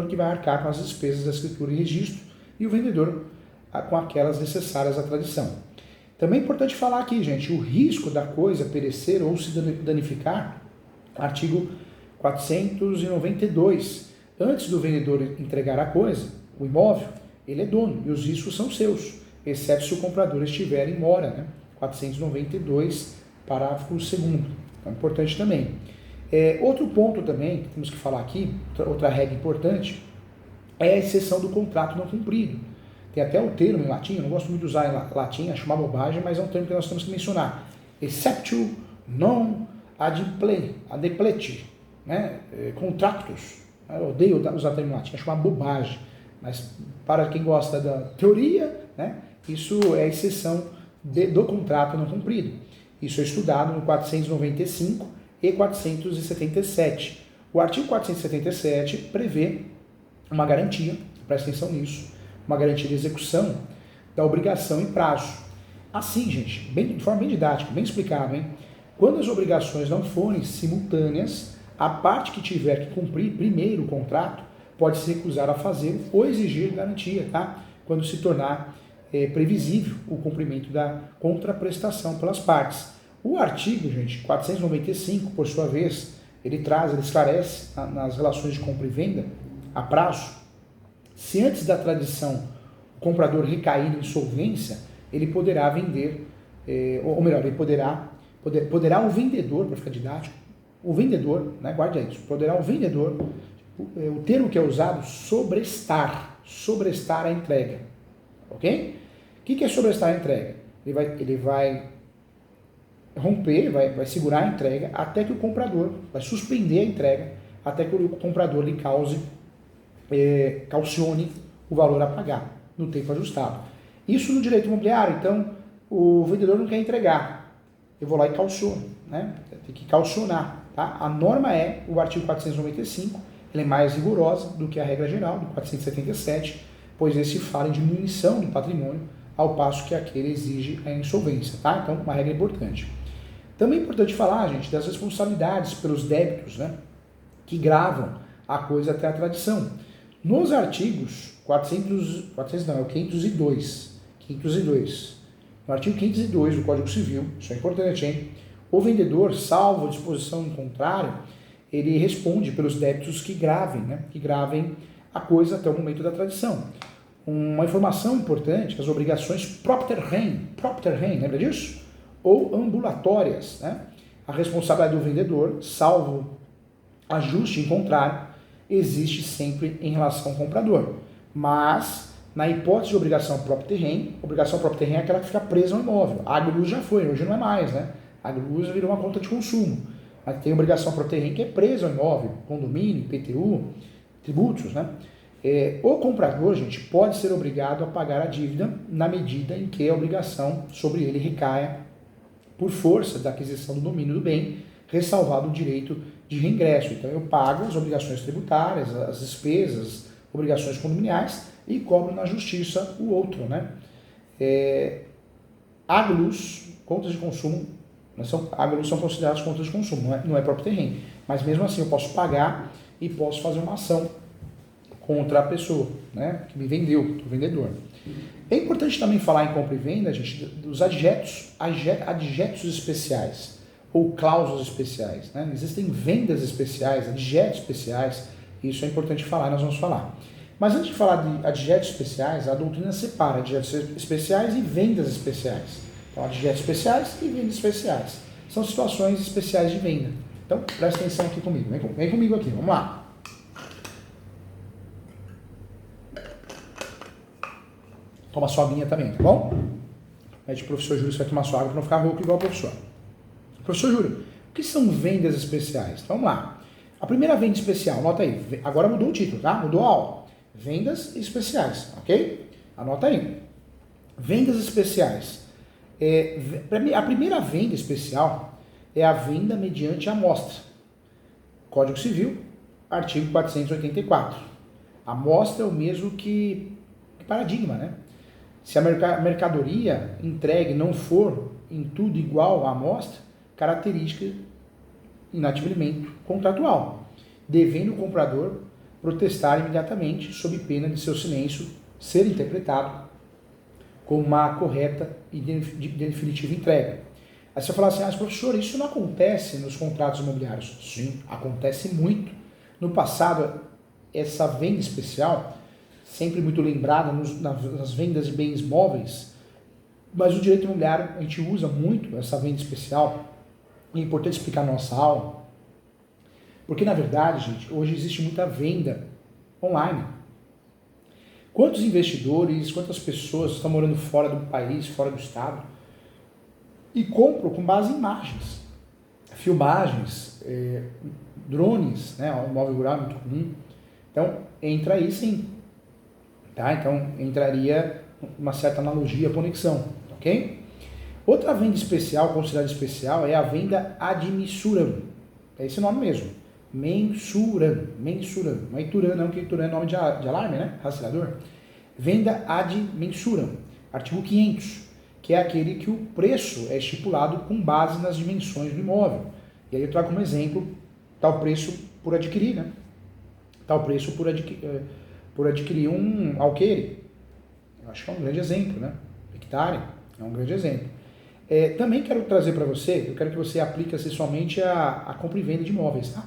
que vai arcar com as despesas da escritura e registro e o vendedor com aquelas necessárias à tradição. Também é importante falar aqui, gente, o risco da coisa perecer ou se danificar, artigo 492. Antes do vendedor entregar a coisa, o imóvel, ele é dono e os riscos são seus, exceto se o comprador estiver em mora, né? 492, parágrafo 2º. Então, é importante também. Outro ponto também que temos que falar aqui, outra regra importante, é a exceção do contrato não cumprido. Tem até o termo em latim, eu não gosto muito de usar em latim, acho uma bobagem, mas é um termo que nós temos que mencionar. Exceptio non adepleti, né? Contractus. Eu odeio usar termo em latim, acho uma bobagem. Mas para quem gosta da teoria, né, isso é a exceção do contrato não cumprido. Isso é estudado no 495 e 477. O artigo 477 prevê uma garantia, presta atenção nisso, uma garantia de execução da obrigação em prazo. Assim, gente, de forma bem didática, bem explicado, hein? Quando as obrigações não forem simultâneas, a parte que tiver que cumprir primeiro o contrato pode se recusar a fazer ou exigir garantia, tá? Quando se tornar previsível o cumprimento da contraprestação pelas partes. O artigo, gente, 495, por sua vez, ele esclarece nas relações de compra e venda a prazo. Se antes da tradição o comprador recair em insolvência, ele poderá vender, ou melhor, ele poderá o vendedor, para ficar didático, o vendedor, né, guarde isso, poderá o vendedor, o termo que é usado, sobrestar a entrega, ok? O que é sobrestar a entrega? Ele vai romper, vai segurar a entrega até que o comprador, vai suspender a entrega até que o comprador lhe calcione o valor a pagar no tempo ajustado. Isso no direito imobiliário, então o vendedor não quer entregar, eu vou lá e calciono, né? Tem que calcionar, tá? A norma é o artigo 495, ela é mais rigorosa do que a regra geral do 477, pois esse fala em diminuição do patrimônio, ao passo que aquele exige a insolvência, tá? Então, uma regra importante. Também é importante falar, gente, das responsabilidades pelos débitos, né, que gravam a coisa até a tradição. Nos artigos 502. No artigo 502 do Código Civil, isso é importante, hein? O vendedor, salvo a disposição em contrário, ele responde pelos débitos que gravem a coisa até o momento da tradição. Uma informação importante, as obrigações propter rem, lembra disso? Ou ambulatórias, né? A responsabilidade do vendedor, salvo ajuste em contrário, existe sempre em relação ao comprador. Mas, na hipótese de obrigação propter rem é aquela que fica presa ao imóvel. A agroluz já foi, hoje não é mais, né? A agroluz virou uma conta de consumo. Mas tem obrigação propter rem que é presa ao imóvel, condomínio, IPTU, tributos, né? O comprador, gente, pode ser obrigado a pagar a dívida na medida em que a obrigação sobre ele recaia por força da aquisição do domínio do bem, ressalvado o direito de reingresso. Então eu pago as obrigações tributárias, as despesas, obrigações condominiais e cobro na justiça o outro, né? Agroluz, contas de consumo, agroluz são consideradas contas de consumo, não é próprio terreno, mas mesmo assim eu posso pagar e posso fazer uma ação contra a pessoa, né, que me vendeu, o vendedor. É importante também falar em compra e venda, gente, dos adjetos especiais ou cláusulas especiais, né? Existem vendas especiais, adjetos especiais, isso é importante falar, nós vamos falar. Mas antes de falar de adjetos especiais, a doutrina separa adjetos especiais e vendas especiais. Então, adjetos especiais e vendas especiais. São situações especiais de venda. Então, presta atenção aqui comigo, vem comigo aqui, vamos lá. Toma sua aguinha também, tá bom? Pede pro professor Júlio se vai tomar sua água para não ficar rouco igual o professor. Professor Júlio, o que são vendas especiais? Então, vamos lá. A primeira venda especial, anota aí. Agora mudou o título, tá? Mudou a aula. Vendas especiais, ok? Anota aí. Vendas especiais. A primeira venda especial é a venda mediante amostra. Código Civil, artigo 484. Amostra é o mesmo que paradigma, né? Se a mercadoria entregue não for em tudo igual à amostra, característica inadimplemento contratual, devendo o comprador protestar imediatamente sob pena de seu silêncio ser interpretado como uma correta e definitiva entrega. Aí você fala assim, professor, isso não acontece nos contratos imobiliários. Sim, acontece muito. No passado, essa venda especial sempre muito lembrada nas vendas de bens móveis, mas o direito imobiliário a gente usa muito essa venda especial, e é importante explicar na nossa aula, porque na verdade, gente, hoje existe muita venda online. Quantos investidores, quantas pessoas estão morando fora do país, fora do estado, e compram com base em imagens, filmagens, drones, né, o imóvel rural é muito comum, então entra aí sim. Tá? Então, entraria uma certa analogia, conexão, ok? Outra venda especial, considerada especial, é a venda ad mensuram. É esse nome mesmo. Mensuram. Não é Ituran, não, que Ituran é nome de alarme, né? Rastreador. Venda ad mensuram. Artigo 500, que é aquele que o preço é estipulado com base nas dimensões do imóvel. E aí eu trago como exemplo tal preço por adquirir, né? Tal preço por adquirir um alqueire. Eu acho que é um grande exemplo, né? Hectare é um grande exemplo. Também quero trazer para você, eu quero que você aplique somente a compra e venda de imóveis, tá?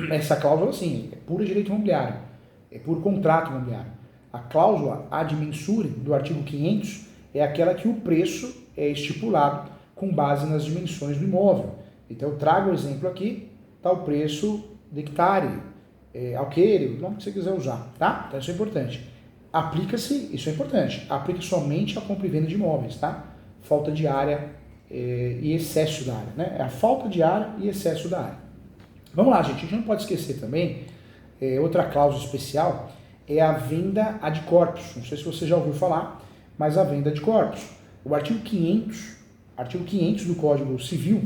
Essa cláusula, sim, é puro direito imobiliário, é puro contrato imobiliário. A cláusula ad mensurem do artigo 500 é aquela que o preço é estipulado com base nas dimensões do imóvel. Então eu trago o exemplo aqui, tal preço de hectare, alqueire, o nome que você quiser usar, tá? Então isso é importante. Aplica-se, isso é importante, aplica somente a compra e venda de imóveis, tá? Falta de área e excesso da área, né? É a falta de área e excesso da área. Vamos lá, gente, a gente não pode esquecer também, outra cláusula especial é a venda ad corpus. Não sei se você já ouviu falar, mas a venda ad corpus. O artigo 500 do Código Civil,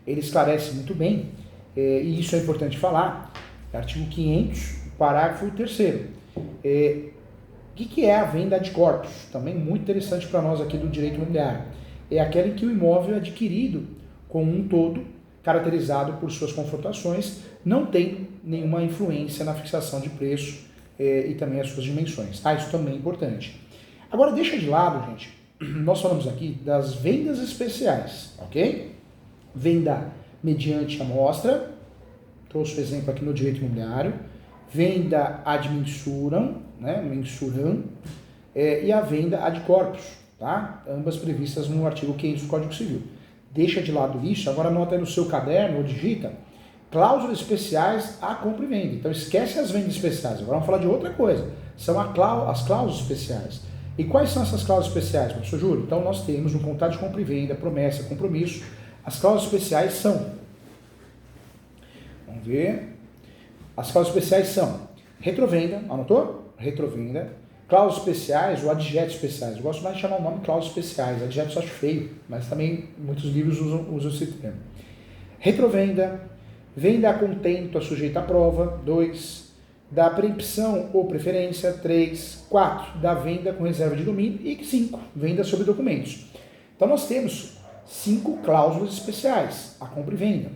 ele esclarece muito bem, e isso é importante falar, artigo 500, parágrafo 3º. O que é a venda ad corpus? Também muito interessante para nós aqui do direito imobiliário. É aquela em que o imóvel é adquirido como um todo, caracterizado por suas confrontações, não tem nenhuma influência na fixação de preço e também as suas dimensões. Tá? Isso também é importante. Agora deixa de lado, gente, nós falamos aqui das vendas especiais, ok? Venda mediante amostra, trouxe o exemplo aqui no direito imobiliário. venda ad mensuram, né, mensuram, e a venda ad corpus, tá? Ambas previstas no artigo 500 do Código Civil. Deixa de lado isso, agora anota aí no seu caderno ou digita cláusulas especiais à compra e venda. Então esquece as vendas especiais, agora vamos falar de outra coisa, são as cláusulas especiais. E quais são essas cláusulas especiais, professor Júlio? Então nós temos no contrato de compra e venda, promessa, compromisso, as cláusulas especiais são, vamos ver, as cláusulas especiais são retrovenda, anotou? Retrovenda, cláusulas especiais ou adjetos especiais. Eu gosto mais de chamar o nome cláusulas especiais, adjetos eu acho feio, mas também muitos livros usam esse termo. Retrovenda, venda a contento sujeita à prova, 2, da preempção ou preferência, 3, 4, da venda com reserva de domínio e 5, venda sobre documentos. Então nós temos 5 cláusulas especiais, a compra e venda,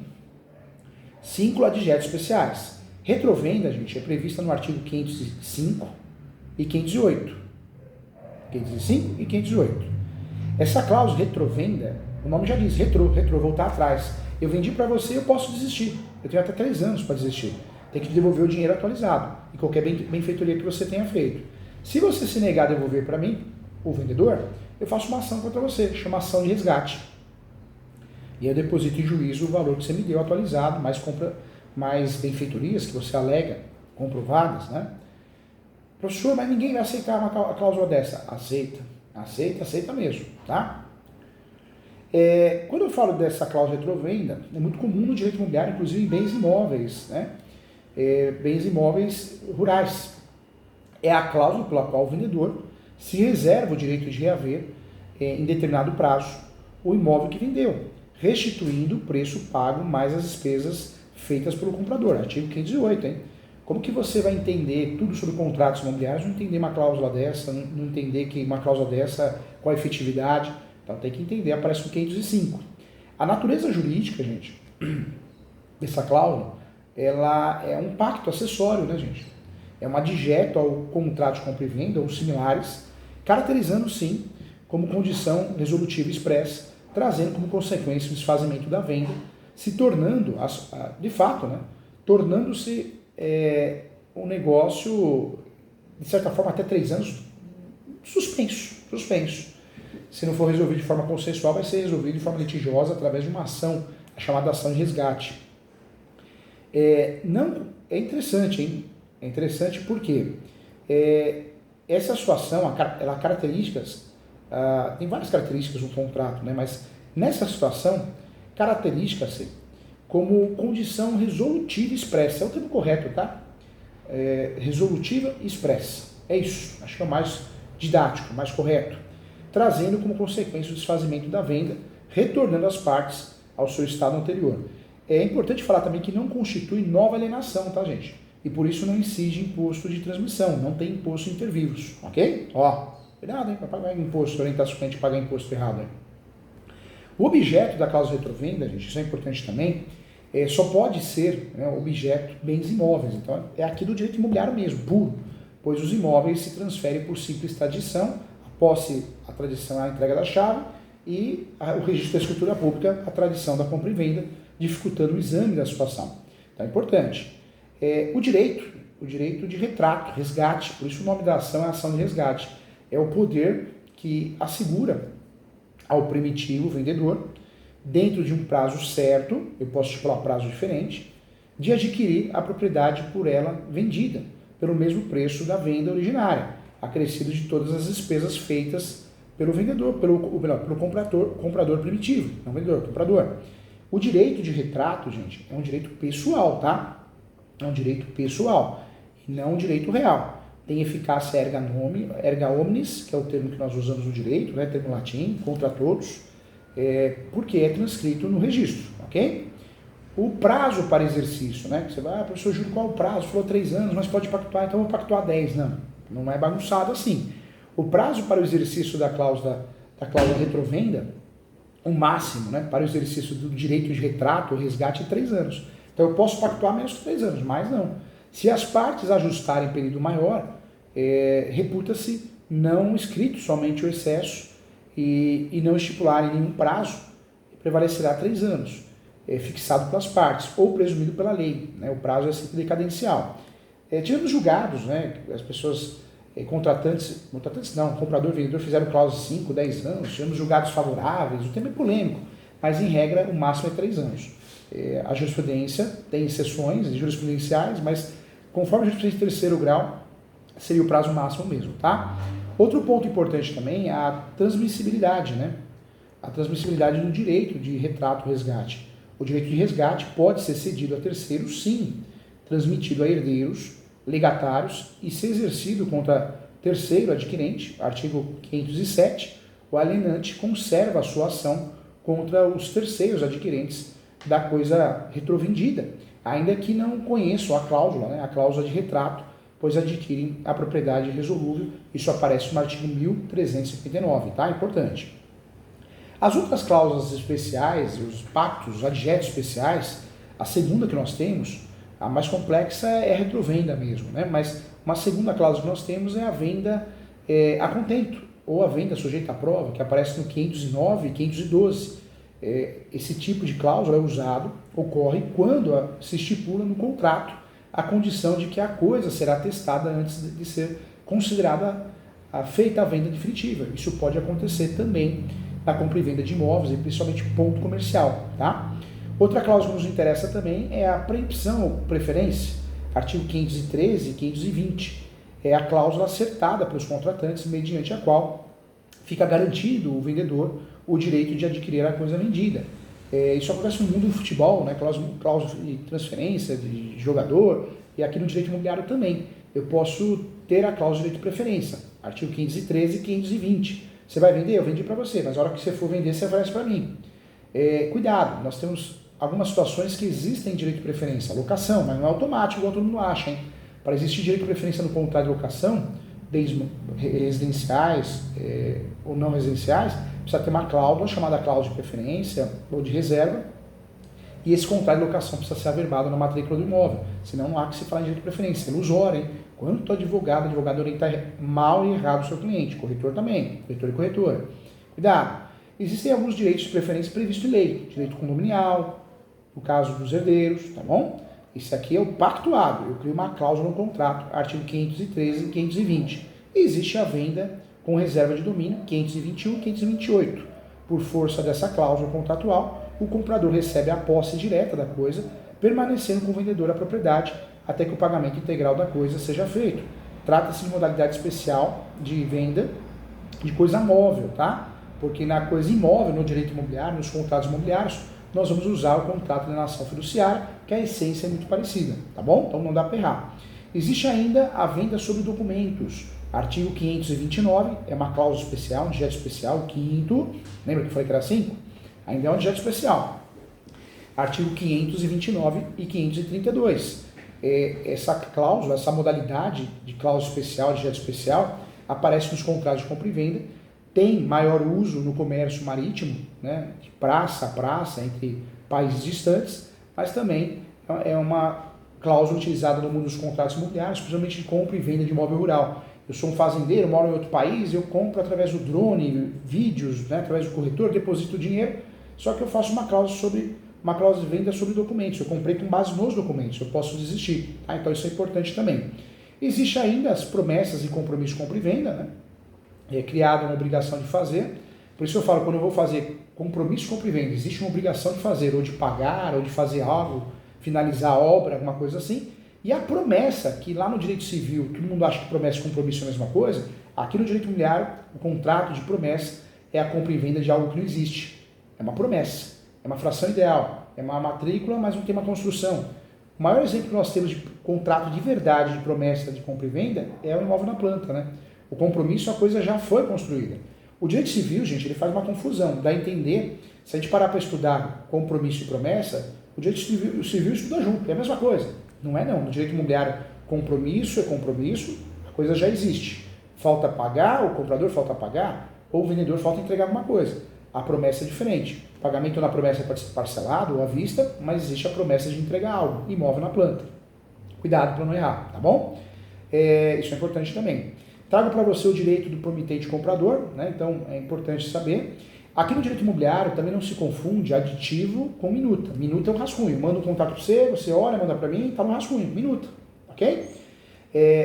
5 adjetos especiais. Retrovenda, gente, é prevista no artigo 505 e 508. 505 e 508. Essa cláusula retrovenda, o nome já diz, retro, voltar atrás. Eu vendi para você, eu posso desistir. Eu tenho até 3 anos para desistir. Tem que devolver o dinheiro atualizado e qualquer benfeitoria que você tenha feito. Se você se negar a devolver para mim, o vendedor, eu faço uma ação contra você, chama ação de resgate. E eu deposito em juízo o valor que você me deu atualizado, mais benfeitorias que você alega comprovadas, né? Professor, mas ninguém vai aceitar uma cláusula dessa. Aceita mesmo, tá? Quando eu falo dessa cláusula retrovenda, é muito comum no direito imobiliário, inclusive em bens imóveis, né? Bens imóveis rurais. É a cláusula pela qual o vendedor se reserva o direito de reaver em determinado prazo o imóvel que vendeu, restituindo o preço pago mais as despesas feitas pelo comprador. Artigo 508, hein? Como que você vai entender tudo sobre contratos imobiliários, não entender uma cláusula dessa, não entender que uma cláusula dessa, qual a efetividade? Então tem que entender, aparece no 505. A natureza jurídica, gente, dessa cláusula, ela é um pacto acessório, né, gente? É um adjeto ao contrato de compra e venda ou similares, caracterizando, sim, como condição resolutiva expressa, trazendo como consequência o desfazimento da venda, se tornando, de fato, né, tornando-se um negócio, de certa forma, até 3 anos, suspenso. Se não for resolvido de forma consensual, vai ser resolvido de forma litigiosa através de uma ação, a chamada ação de resgate. É interessante, hein? É interessante porque essa situação, ela tem várias características no contrato, né? Mas nessa situação, caracteriza-se como condição resolutiva expressa. É o termo correto, tá? Resolutiva expressa. É isso. Acho que é o mais didático, mais correto. Trazendo como consequência o desfazimento da venda, retornando as partes ao seu estado anterior. É importante falar também que não constitui nova alienação, tá, gente? E por isso não incide imposto de transmissão, não tem imposto inter vivos, ok? Cuidado, hein, para pagar imposto, orientar o cliente a pagar imposto errado, hein? O objeto da cláusula retrovenda, gente, isso é importante também, só pode ser, né, objeto bens imóveis. Então, é aqui do direito imobiliário mesmo, puro, pois os imóveis se transferem por simples tradição, a posse, a tradição é a entrega da chave, e o registro da escritura pública, a tradição da compra e venda, dificultando o exame da situação. Então, é importante. O direito de retrato, resgate, por isso o nome da ação é ação de resgate, é o poder que assegura ao primitivo vendedor, dentro de um prazo certo, eu posso estipular prazo diferente, de adquirir a propriedade por ela vendida, pelo mesmo preço da venda originária, acrescido de todas as despesas feitas pelo vendedor, pelo comprador primitivo, não vendedor, comprador. O direito de retrato, gente, é um direito pessoal, tá? É um direito pessoal, e não um direito real. Tem eficácia erga omnes, que é o termo que nós usamos no direito, né, termo latim, contra todos, porque é transcrito no registro, ok? O prazo para exercício, né? Você vai, professor Júlio, qual é o prazo? Falou 3 anos, mas pode pactuar, então eu vou pactuar 10. Não é bagunçado assim. O prazo para o exercício da cláusula retrovenda, o máximo, né, para o exercício do direito de retrato ou resgate é 3 anos. Então eu posso pactuar menos que 3 anos, mas não. Se as partes ajustarem período maior, reputa-se não escrito somente o excesso e não estipularem nenhum prazo, prevalecerá 3 anos, fixado pelas partes ou presumido pela lei, né? O prazo é sempre decadencial. Tivemos julgados, né, as pessoas, contratantes não, comprador e vendedor fizeram cláusulas de 5, 10 anos, tivemos julgados favoráveis, o tema é polêmico, mas em regra o máximo é 3 anos. A jurisprudência tem exceções jurisprudenciais, mas conforme a jurisprudência de terceiro grau, seria o prazo máximo mesmo, tá? Outro ponto importante também é a transmissibilidade, né? A transmissibilidade do direito de retrato-resgate. O direito de resgate pode ser cedido a terceiros, sim, transmitido a herdeiros, legatários e ser exercido contra terceiro adquirente, artigo 507, o alienante conserva a sua ação contra os terceiros adquirentes da coisa retrovendida, ainda que não conheçam a cláusula, né, a cláusula de retrato, pois adquirem a propriedade resolúvel. Isso aparece no artigo 1359, tá? Importante. As outras cláusulas especiais, os pactos, os adjetos especiais, a segunda que nós temos, a mais complexa é a retrovenda mesmo, né? Mas uma segunda cláusula que nós temos é a venda a contento, ou a venda sujeita à prova, que aparece no 509 e 512. Esse tipo de cláusula é usado, ocorre quando se estipula no contrato a condição de que a coisa será testada antes de ser considerada feita a venda definitiva. Isso pode acontecer também na compra e venda de imóveis, e principalmente ponto comercial, tá? Outra cláusula que nos interessa também é a preempção ou preferência, artigo 513 e 520. É a cláusula acertada pelos contratantes, mediante a qual fica garantido o vendedor o direito de adquirir a coisa vendida. Isso acontece no mundo do futebol, né? Cláusula de transferência de jogador, e aqui no direito imobiliário também. Eu posso ter a cláusula de direito de preferência, artigo 513 e 520. Você vai vender? Eu vendi para você, mas na hora que você for vender, você oferece para mim. Cuidado, nós temos algumas situações que existem direito de preferência. Locação, mas não é automático, igual todo mundo acha, hein? Para existir direito de preferência no contrato de locação, desde residenciais ou não residenciais, precisa ter uma cláusula chamada cláusula de preferência ou de reserva, e esse contrato de locação precisa ser averbado na matrícula do imóvel, senão não há que se falar em direito de preferência. É ilusório, hein? Quanto advogado orienta mal e errado o seu cliente, corretor também, corretor e corretora. Cuidado! Existem alguns direitos de preferência previstos em lei, direito condominial, no caso dos herdeiros, tá bom? Esse aqui é o pactuado, eu crio uma cláusula no contrato, artigo 513 e 520. E existe a venda com reserva de domínio, 521 e 528. Por força dessa cláusula contratual, o comprador recebe a posse direta da coisa, permanecendo com o vendedor a propriedade, até que o pagamento integral da coisa seja feito. Trata-se de modalidade especial de venda de coisa móvel, tá? Porque na coisa imóvel, no direito imobiliário, nos contratos imobiliários, nós vamos usar o contrato de alienação fiduciária, que a essência é muito parecida, tá bom? Então não dá para errar. Existe ainda a venda sobre documentos. Artigo 529 é uma cláusula especial, um objeto especial, o quinto, lembra que eu falei que era 5? Ainda é um objeto especial. Artigo 529 e 532. Essa cláusula, essa modalidade de cláusula especial, de objeto especial, aparece nos contratos de compra e venda, tem maior uso no comércio marítimo, né, de praça a praça, entre países distantes, mas também é uma cláusula utilizada no mundo dos contratos imobiliários, principalmente de compra e venda de imóvel rural. Eu sou um fazendeiro, moro em outro país, eu compro através do drone, vídeos, né, através do corretor, deposito o dinheiro, só que eu faço uma cláusula de venda sobre documentos. Eu comprei com base nos documentos, eu posso desistir. Tá? Então isso é importante também. Existe ainda as promessas e compromissos de compra e venda, né? É criada uma obrigação de fazer. Por isso eu falo, quando eu vou fazer compromisso de compra e venda, existe uma obrigação de fazer, ou de pagar, ou de fazer algo, finalizar a obra, alguma coisa assim. E a promessa, que lá no direito civil, todo mundo acha que promessa e compromisso é a mesma coisa, aqui no direito imobiliário, o contrato de promessa é a compra e venda de algo que não existe. É uma promessa, é uma fração ideal, é uma matrícula, mas não tem uma construção. O maior exemplo que nós temos de contrato de verdade, de promessa de compra e venda, é o imóvel na planta, né? O compromisso, a coisa já foi construída. O direito civil, gente, ele faz uma confusão, dá a entender, se a gente parar para estudar compromisso e promessa, o direito civil estuda junto, é a mesma coisa. Não é não, no direito imobiliário, compromisso é compromisso, a coisa já existe. Falta pagar, o comprador falta pagar, ou o vendedor falta entregar alguma coisa. A promessa é diferente. O pagamento na promessa é parcelado ou à vista, mas existe a promessa de entregar algo, imóvel na planta. Cuidado para não errar, tá bom? Isso é importante também. Trago para você o direito do promitente comprador, né? Então é importante saber. Aqui no direito imobiliário também não se confunde aditivo com minuta. Minuta é um rascunho. Manda um contrato para você, você olha, manda para mim, está no rascunho, minuta, ok?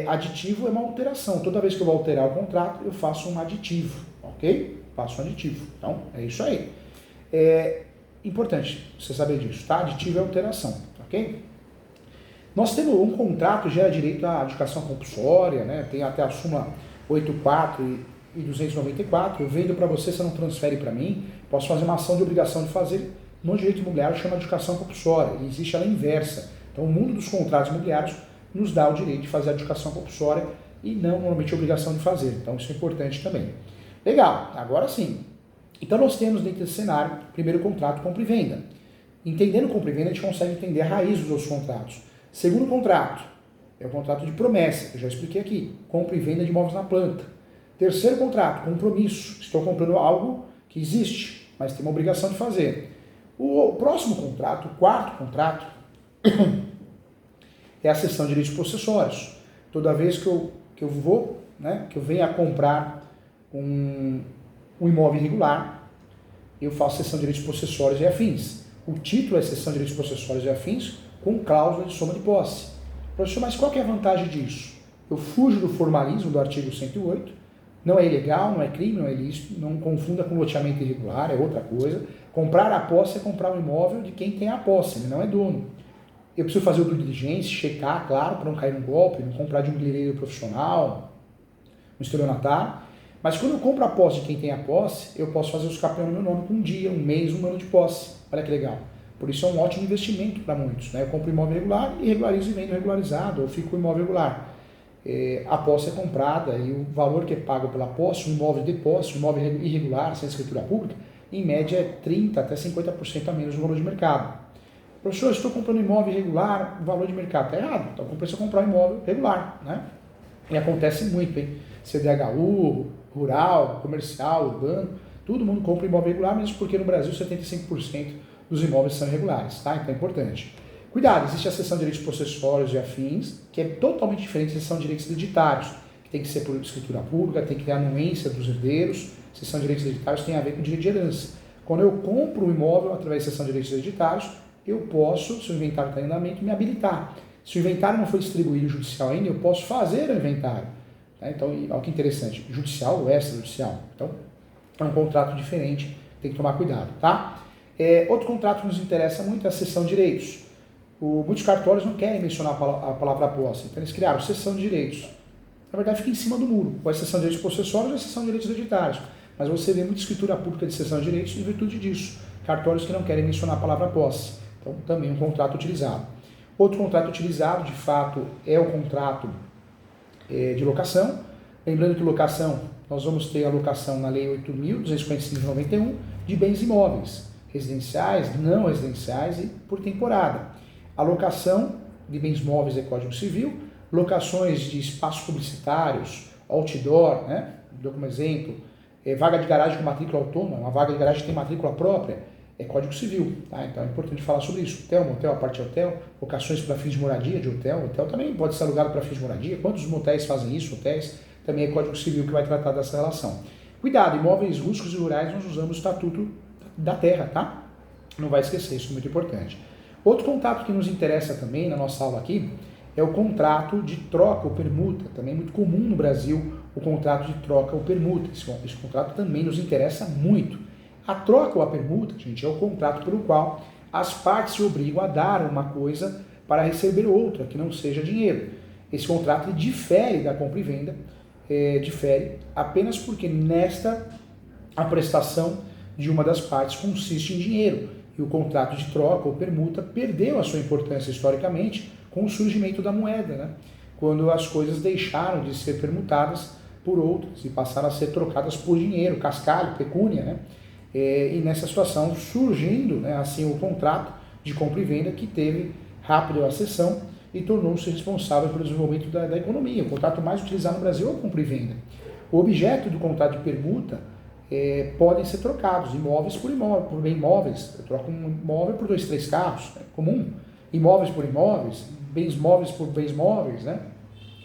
Aditivo é uma alteração. Toda vez que eu vou alterar o contrato, eu faço um aditivo, ok? Faço um aditivo. Então, é isso aí. Importante você saber disso, tá? Aditivo é alteração, ok? Nós temos um contrato, gera direito à adjudicação compulsória, né? Tem até a súmula 84 e 294. Eu vendo para você não transfere para mim. Posso fazer uma ação de obrigação de fazer. No direito imobiliário chama adjudicação compulsória, e existe ela inversa. Então, o mundo dos contratos imobiliários nos dá o direito de fazer a adjudicação compulsória e não normalmente a obrigação de fazer. Então, isso é importante também. Legal, agora sim. Então, nós temos dentro desse cenário, primeiro contrato, compra e venda. Entendendo compra e venda, a gente consegue entender a raiz dos outros contratos. Segundo contrato, é o contrato de promessa, que eu já expliquei aqui, compra e venda de imóveis na planta. Terceiro contrato, compromisso, estou comprando algo que existe, mas tem uma obrigação de fazer. O próximo contrato, o quarto contrato, é a cessão de direitos possessórios. Toda vez que eu vou, né, que eu venha a comprar um imóvel irregular, eu faço cessão de direitos possessórios e afins. O título é cessão de direitos possessórios e afins com cláusula de soma de posse. Professor, mas qual que é a vantagem disso? Eu fujo do formalismo do artigo 108, não é ilegal, não é crime, não é ilícito, não confunda com loteamento irregular, é outra coisa. Comprar a posse é comprar um imóvel de quem tem a posse, ele não é dono. Eu preciso fazer o due diligence, checar, claro, para não cair no golpe, não comprar de um cabeleireiro profissional, um estelionatário. Mas quando eu compro a posse de quem tem a posse, eu posso fazer os capinhos no meu nome com um dia, um mês, um ano de posse. Olha que legal. Por isso é um ótimo investimento para muitos, né? Eu compro imóvel regular e regularizo e vendo regularizado, ou fico com imóvel regular. A posse é comprada e o valor que é pago pela posse, um imóvel de posse, um imóvel irregular, sem escritura pública, em média é 30% até 50% a menos no valor de mercado. Professor, eu estou comprando imóvel irregular, o valor de mercado está errado, então compensa comprar um imóvel regular, né? E acontece muito, hein? CDHU, rural, comercial, urbano, todo mundo compra imóvel regular, mesmo porque no Brasil 75% dos imóveis são irregulares, tá? Então é importante. Cuidado, existe a cessão de direitos possessórios e afins, que é totalmente diferente da cessão de direitos hereditários, que tem que ser por escritura pública, tem que ter anuência dos herdeiros. Cessão de direitos hereditários tem a ver com direito de herança. Quando eu compro um imóvel através de cessão de direitos hereditários, eu posso, se o inventário está em andamento, me habilitar. Se o inventário não foi distribuído judicial ainda, eu posso fazer o inventário. Tá? Então, olha que interessante, judicial ou extrajudicial. Então, é um contrato diferente, tem que tomar cuidado, tá? Outro contrato que nos interessa muito é a cessão de direitos. Muitos cartórios não querem mencionar a palavra posse, então eles criaram cessão de direitos. Na verdade, fica em cima do muro, ou é cessão de direitos possessórios ou é cessão de direitos hereditários. Mas você vê muita escritura pública de cessão de direitos em virtude disso. Cartórios que não querem mencionar a palavra posse. Então, também um contrato utilizado. Outro contrato utilizado, de fato, é o contrato de locação. Lembrando que locação, nós vamos ter a locação na Lei 8.245 de 91 de bens imóveis, residenciais, não residenciais e por temporada. A locação de bens móveis é Código Civil, locações de espaços publicitários, outdoor, né? Dou como exemplo, vaga de garagem com matrícula autônoma, uma vaga de garagem que tem matrícula própria, é Código Civil, tá? Então é importante falar sobre isso. Hotel, motel, aparte hotel, locações para fins de moradia de hotel, hotel também pode ser alugado para fins de moradia. Quantos motéis fazem isso? Hotéis, também é Código Civil que vai tratar dessa relação. Cuidado, imóveis rústicos e rurais nós usamos o Estatuto da Terra, tá? Não vai esquecer, isso é muito importante. Outro contrato que nos interessa também na nossa aula aqui é o contrato de troca ou permuta, também muito comum no Brasil o contrato de troca ou permuta. Esse contrato também nos interessa muito. A troca ou a permuta, gente, é o contrato pelo qual as partes se obrigam a dar uma coisa para receber outra, que não seja dinheiro. Esse contrato difere da compra e venda, difere apenas porque nesta a prestação de uma das partes consiste em dinheiro. E o contrato de troca ou permuta perdeu a sua importância historicamente com o surgimento da moeda, né? Quando as coisas deixaram de ser permutadas por outras e passaram a ser trocadas por dinheiro, cascalho, pecúnia, né? E nessa situação surgindo, né, assim, o contrato de compra e venda que teve rápida acessão e tornou-se responsável pelo desenvolvimento da economia. O contrato mais utilizado no Brasil é o compra e venda. O objeto do contrato de permuta podem ser trocados, imóveis por imóvel, por bem imóveis. Eu troco um imóvel por 2, 3 carros, é comum. Imóveis por imóveis, bens móveis por bens móveis, né?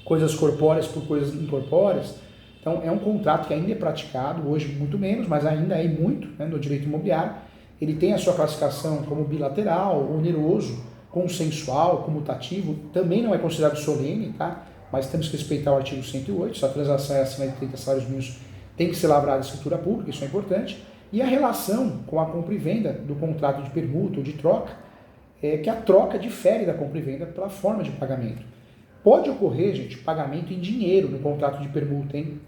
Coisas corpóreas por coisas incorpóreas. Então, é um contrato que ainda é praticado, hoje muito menos, mas ainda é muito, né, no direito imobiliário. Ele tem a sua classificação como bilateral, oneroso, consensual, comutativo, também não é considerado solene, tá? mas temos que respeitar o artigo 108, se a transação é acima de 30 salários mínimos, tem que ser lavrada a escritura pública, isso é importante. E a relação com a compra e venda do contrato de permuta ou de troca, é que a troca difere da compra e venda pela forma de pagamento. Pode ocorrer, gente, pagamento em dinheiro no contrato de permuta, hein?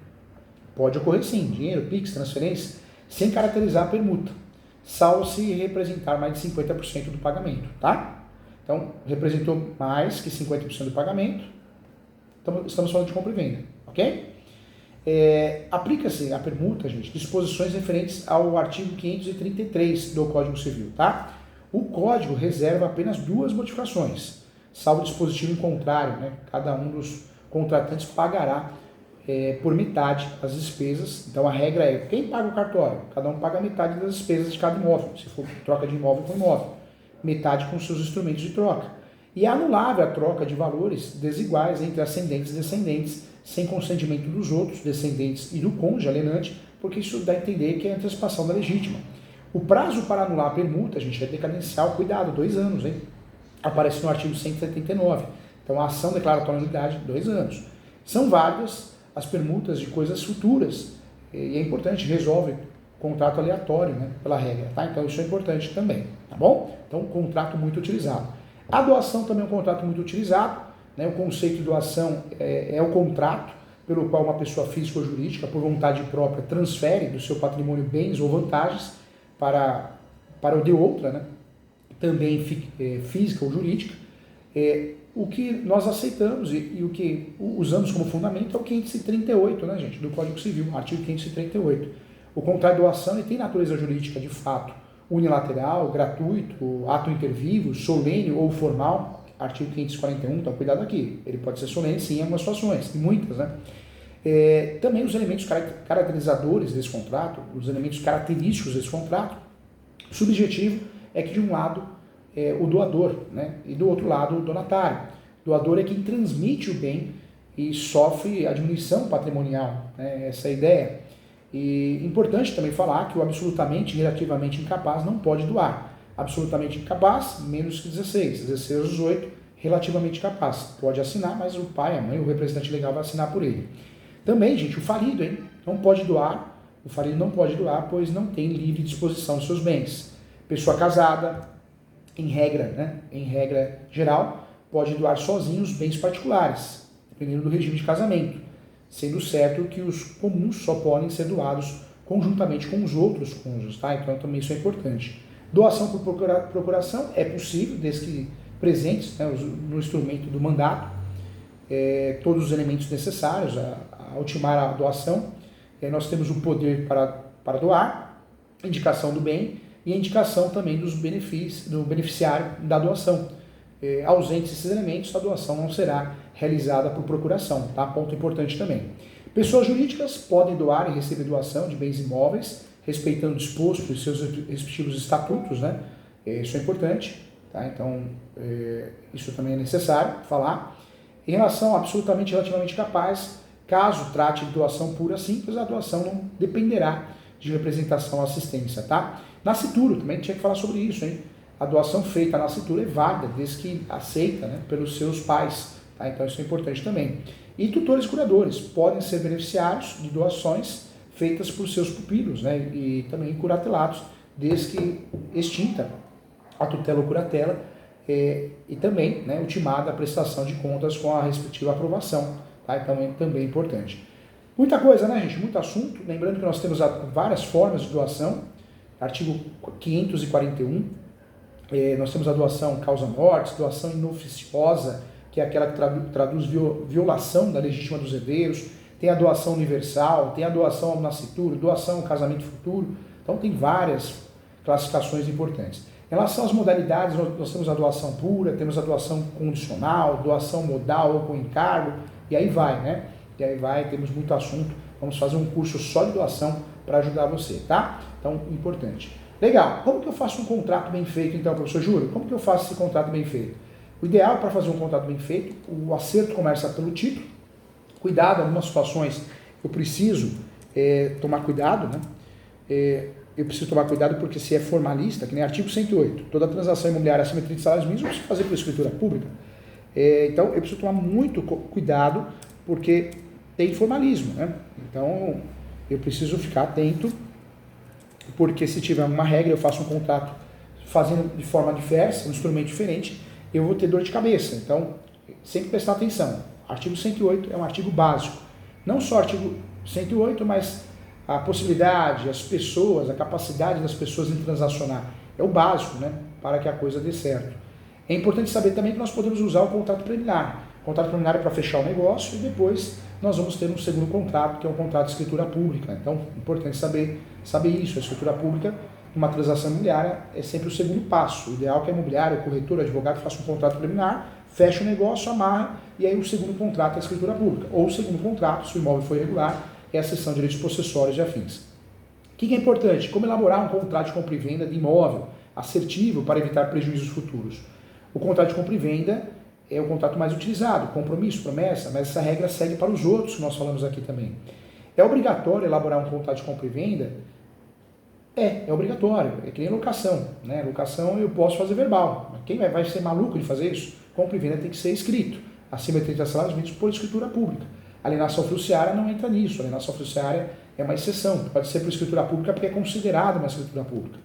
Pode ocorrer sim, dinheiro, PIX, transferência, sem caracterizar a permuta, salvo se representar mais de 50% do pagamento, tá? Então, representou mais que 50% do pagamento, estamos falando de compra e venda, ok? Aplica-se a permuta, gente, disposições referentes ao artigo 533 do Código Civil, tá? O Código reserva apenas 2 modificações, salvo dispositivo em contrário, né? Cada um dos contratantes pagará por metade as despesas. Então a regra é, quem paga o cartório? Cada um paga metade das despesas de cada imóvel, se for troca de imóvel com imóvel, metade com seus instrumentos de troca. E é anulável a troca de valores desiguais entre ascendentes e descendentes, sem consentimento dos outros, descendentes e do cônjuge alienante, porque isso dá a entender que é antecipação da legítima. O prazo para anular a permuta, gente, é decadencial, cuidado, 2 anos, hein? Aparece no artigo 179. Então a ação declaratória de nulidade, 2 anos. São válidas as permutas de coisas futuras, e é importante, resolve contrato aleatório, né, pela regra, tá? Então isso é importante também, tá bom? Então contrato muito utilizado. A doação também é um contrato muito utilizado, né? O conceito de doação é o contrato pelo qual uma pessoa física ou jurídica, por vontade própria, transfere do seu patrimônio bens ou vantagens para o de outra, né? Também física ou jurídica. O que nós aceitamos e o que usamos como fundamento é o 538, né, gente, do Código Civil, artigo 538. O contrato de doação ele tem natureza jurídica de fato unilateral, gratuito, ato inter vivos, solene ou formal, artigo 541, então cuidado aqui, ele pode ser solene sim em algumas situações, em muitas, né? Também os elementos caracterizadores desse contrato, os elementos característicos desse contrato, o subjetivo é que de um lado o doador, né? E do outro lado o donatário. O doador é quem transmite o bem e sofre a diminuição patrimonial, né? Essa é a ideia. E importante também falar que o absolutamente e relativamente incapaz não pode doar. Absolutamente incapaz, menos que 16. 16 aos 18, relativamente capaz. Pode assinar, mas o pai, a mãe, o representante legal vai assinar por ele. Também, gente, o falido, hein? Não pode doar. O falido não pode doar, pois não tem livre disposição de seus bens. Pessoa casada, em regra, né? Em regra geral, pode doar sozinho os bens particulares, dependendo do regime de casamento, sendo certo que os comuns só podem ser doados conjuntamente com os outros cônjuges, tá? Então também isso é importante. Doação por procuração é possível, desde que presentes, né, no instrumento do mandato, todos os elementos necessários a ultimar a doação. Nós temos o poder para doar, indicação do bem e a indicação também do beneficiário da doação. Ausentes esses elementos, a doação não será realizada por procuração, tá? Ponto importante também. Pessoas jurídicas podem doar e receber doação de bens imóveis, respeitando o disposto e seus respectivos estatutos, né? Isso é importante, tá? Então, isso também é necessário falar. Em relação a absolutamente relativamente capaz, caso trate de doação pura simples, a doação não dependerá de representação ou assistência, tá? Nascituro, também tinha que falar sobre isso, hein? A doação feita na nascituro é válida, desde que aceita, né, pelos seus pais, tá? Então isso é importante também. E tutores curadores podem ser beneficiários de doações feitas por seus pupilos, né, e também curatelados, desde que extinta a tutela ou curatela e também, né, ultimada a prestação de contas com a respectiva aprovação, tá? Então também é importante. Muita coisa, né, gente? Muito assunto. Lembrando que nós temos várias formas de doação. Artigo 541, nós temos a doação causa-mortes, doação inoficiosa, que é aquela que traduz violação da legítima dos herdeiros, tem a doação universal, tem a doação ao nascituro, doação ao casamento futuro. Então tem várias classificações importantes. Em relação às modalidades, nós temos a doação pura, temos a doação condicional, doação modal ou com encargo, e aí vai, né? E aí vai, temos muito assunto. Vamos fazer um curso só de doação para ajudar você, tá? Então, importante. Legal. Como que eu faço um contrato bem feito, então, professor Júlio? Como que eu faço esse contrato bem feito? O ideal para fazer um contrato bem feito, o acerto começa pelo título. Cuidado, em algumas situações eu preciso tomar cuidado, né? Eu preciso tomar cuidado porque se é formalista, que nem artigo 108, toda transação imobiliária acima de 30 salários mínimos, eu preciso fazer por escritura pública. Então, eu preciso tomar muito cuidado, porque tem formalismo, né? Então, eu preciso ficar atento, porque se tiver uma regra, eu faço um contrato fazendo de forma diversa, um instrumento diferente, eu vou ter dor de cabeça. Então, sempre prestar atenção. Artigo 108 é um artigo básico. Não só o artigo 108, mas a possibilidade, as pessoas, a capacidade das pessoas em transacionar. É o básico, né? Para que a coisa dê certo. É importante saber também que nós podemos usar o contrato preliminar. O contrato preliminar é para fechar o negócio e depois nós vamos ter um segundo contrato, que é um contrato de escritura pública. Então, é importante saber isso. A escritura pública, numa transação imobiliária, é sempre o segundo passo. O ideal é que a imobiliária, o corretor, o advogado faça um contrato preliminar, fecha o negócio, amarra, e aí o segundo contrato é a escritura pública. Ou o segundo contrato, se o imóvel for irregular, é a cessão de direitos possessórios e afins. O que é importante? Como elaborar um contrato de compra e venda de imóvel assertivo para evitar prejuízos futuros? O contrato de compra e venda é o contrato mais utilizado, compromisso, promessa, mas essa regra segue para os outros que nós falamos aqui também. É obrigatório elaborar um contrato de compra e venda? É obrigatório, é que nem locação, né? Locação eu posso fazer verbal, mas quem vai ser maluco de fazer isso? Compra e venda tem que ser escrito, acima de 30 salários mínimos por escritura pública. A alienação fiduciária não entra nisso, a alienação fiduciária é uma exceção, pode ser por escritura pública porque é considerada uma escritura pública.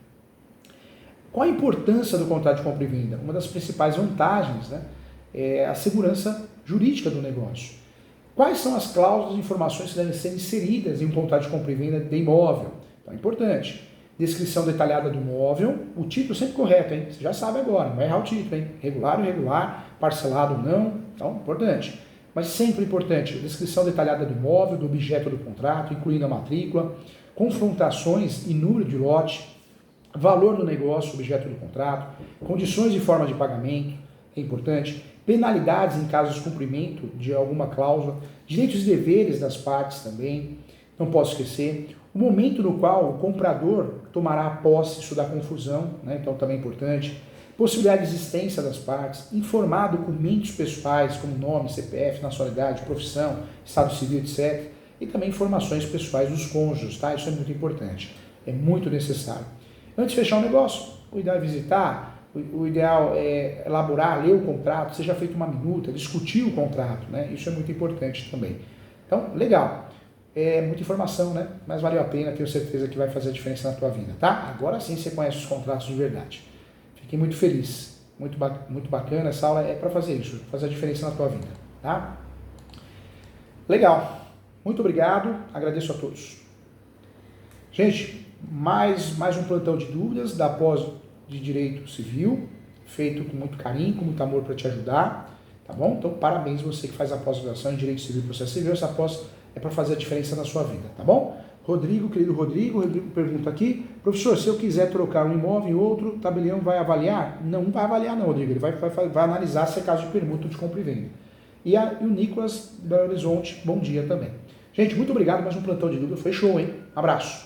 Qual a importância do contrato de compra e venda? Uma das principais vantagens, né, é a segurança jurídica do negócio. Quais são as cláusulas e informações que devem ser inseridas em um contrato de compra e venda de imóvel? Então é importante. Descrição detalhada do imóvel, o título sempre correto, hein? Você já sabe agora, não vai errar o título, hein? Regular ou irregular, parcelado ou não, então importante. Mas sempre importante, descrição detalhada do imóvel, do objeto do contrato, incluindo a matrícula, confrontações e número de lote, valor do negócio, objeto do contrato, condições e forma de pagamento, é importante, penalidades em caso de descumprimento de alguma cláusula, direitos e deveres das partes também, não posso esquecer, o momento no qual o comprador tomará a posse, isso dá confusão, né? Então também é importante, possibilidade de existência das partes, informar documentos pessoais como nome, CPF, nacionalidade, profissão, estado civil, etc. E também informações pessoais dos cônjuges, tá? Isso é muito importante, é muito necessário. Antes de fechar o negócio, o ideal é visitar, o ideal é elaborar, ler o contrato, seja feita uma minuta, discutir o contrato, né? Isso é muito importante também. Então, legal. É muita informação, né? Mas valeu a pena, tenho certeza que vai fazer a diferença na tua vida, tá? Agora sim você conhece os contratos de verdade. Fiquei muito feliz, muito bacana, essa aula é para fazer isso, fazer a diferença na tua vida, tá? Legal, muito obrigado, agradeço a todos. Gente, mais um plantão de dúvidas da pós de Direito Civil, feito com muito carinho, com muito amor para te ajudar, tá bom? Então parabéns você que faz a pós-graduação em Direito Civil e Processo Civil, essa pós é para fazer a diferença na sua vida, tá bom? Querido Rodrigo pergunta aqui, professor, se eu quiser trocar um imóvel em outro, o tabelião vai avaliar? Não vai avaliar não, Rodrigo, ele vai analisar se é caso de permuta de compra e venda. E o Nicolas Belo Horizonte, bom dia também. Gente, muito obrigado, mais um plantão de dúvida, foi show, hein? Abraço.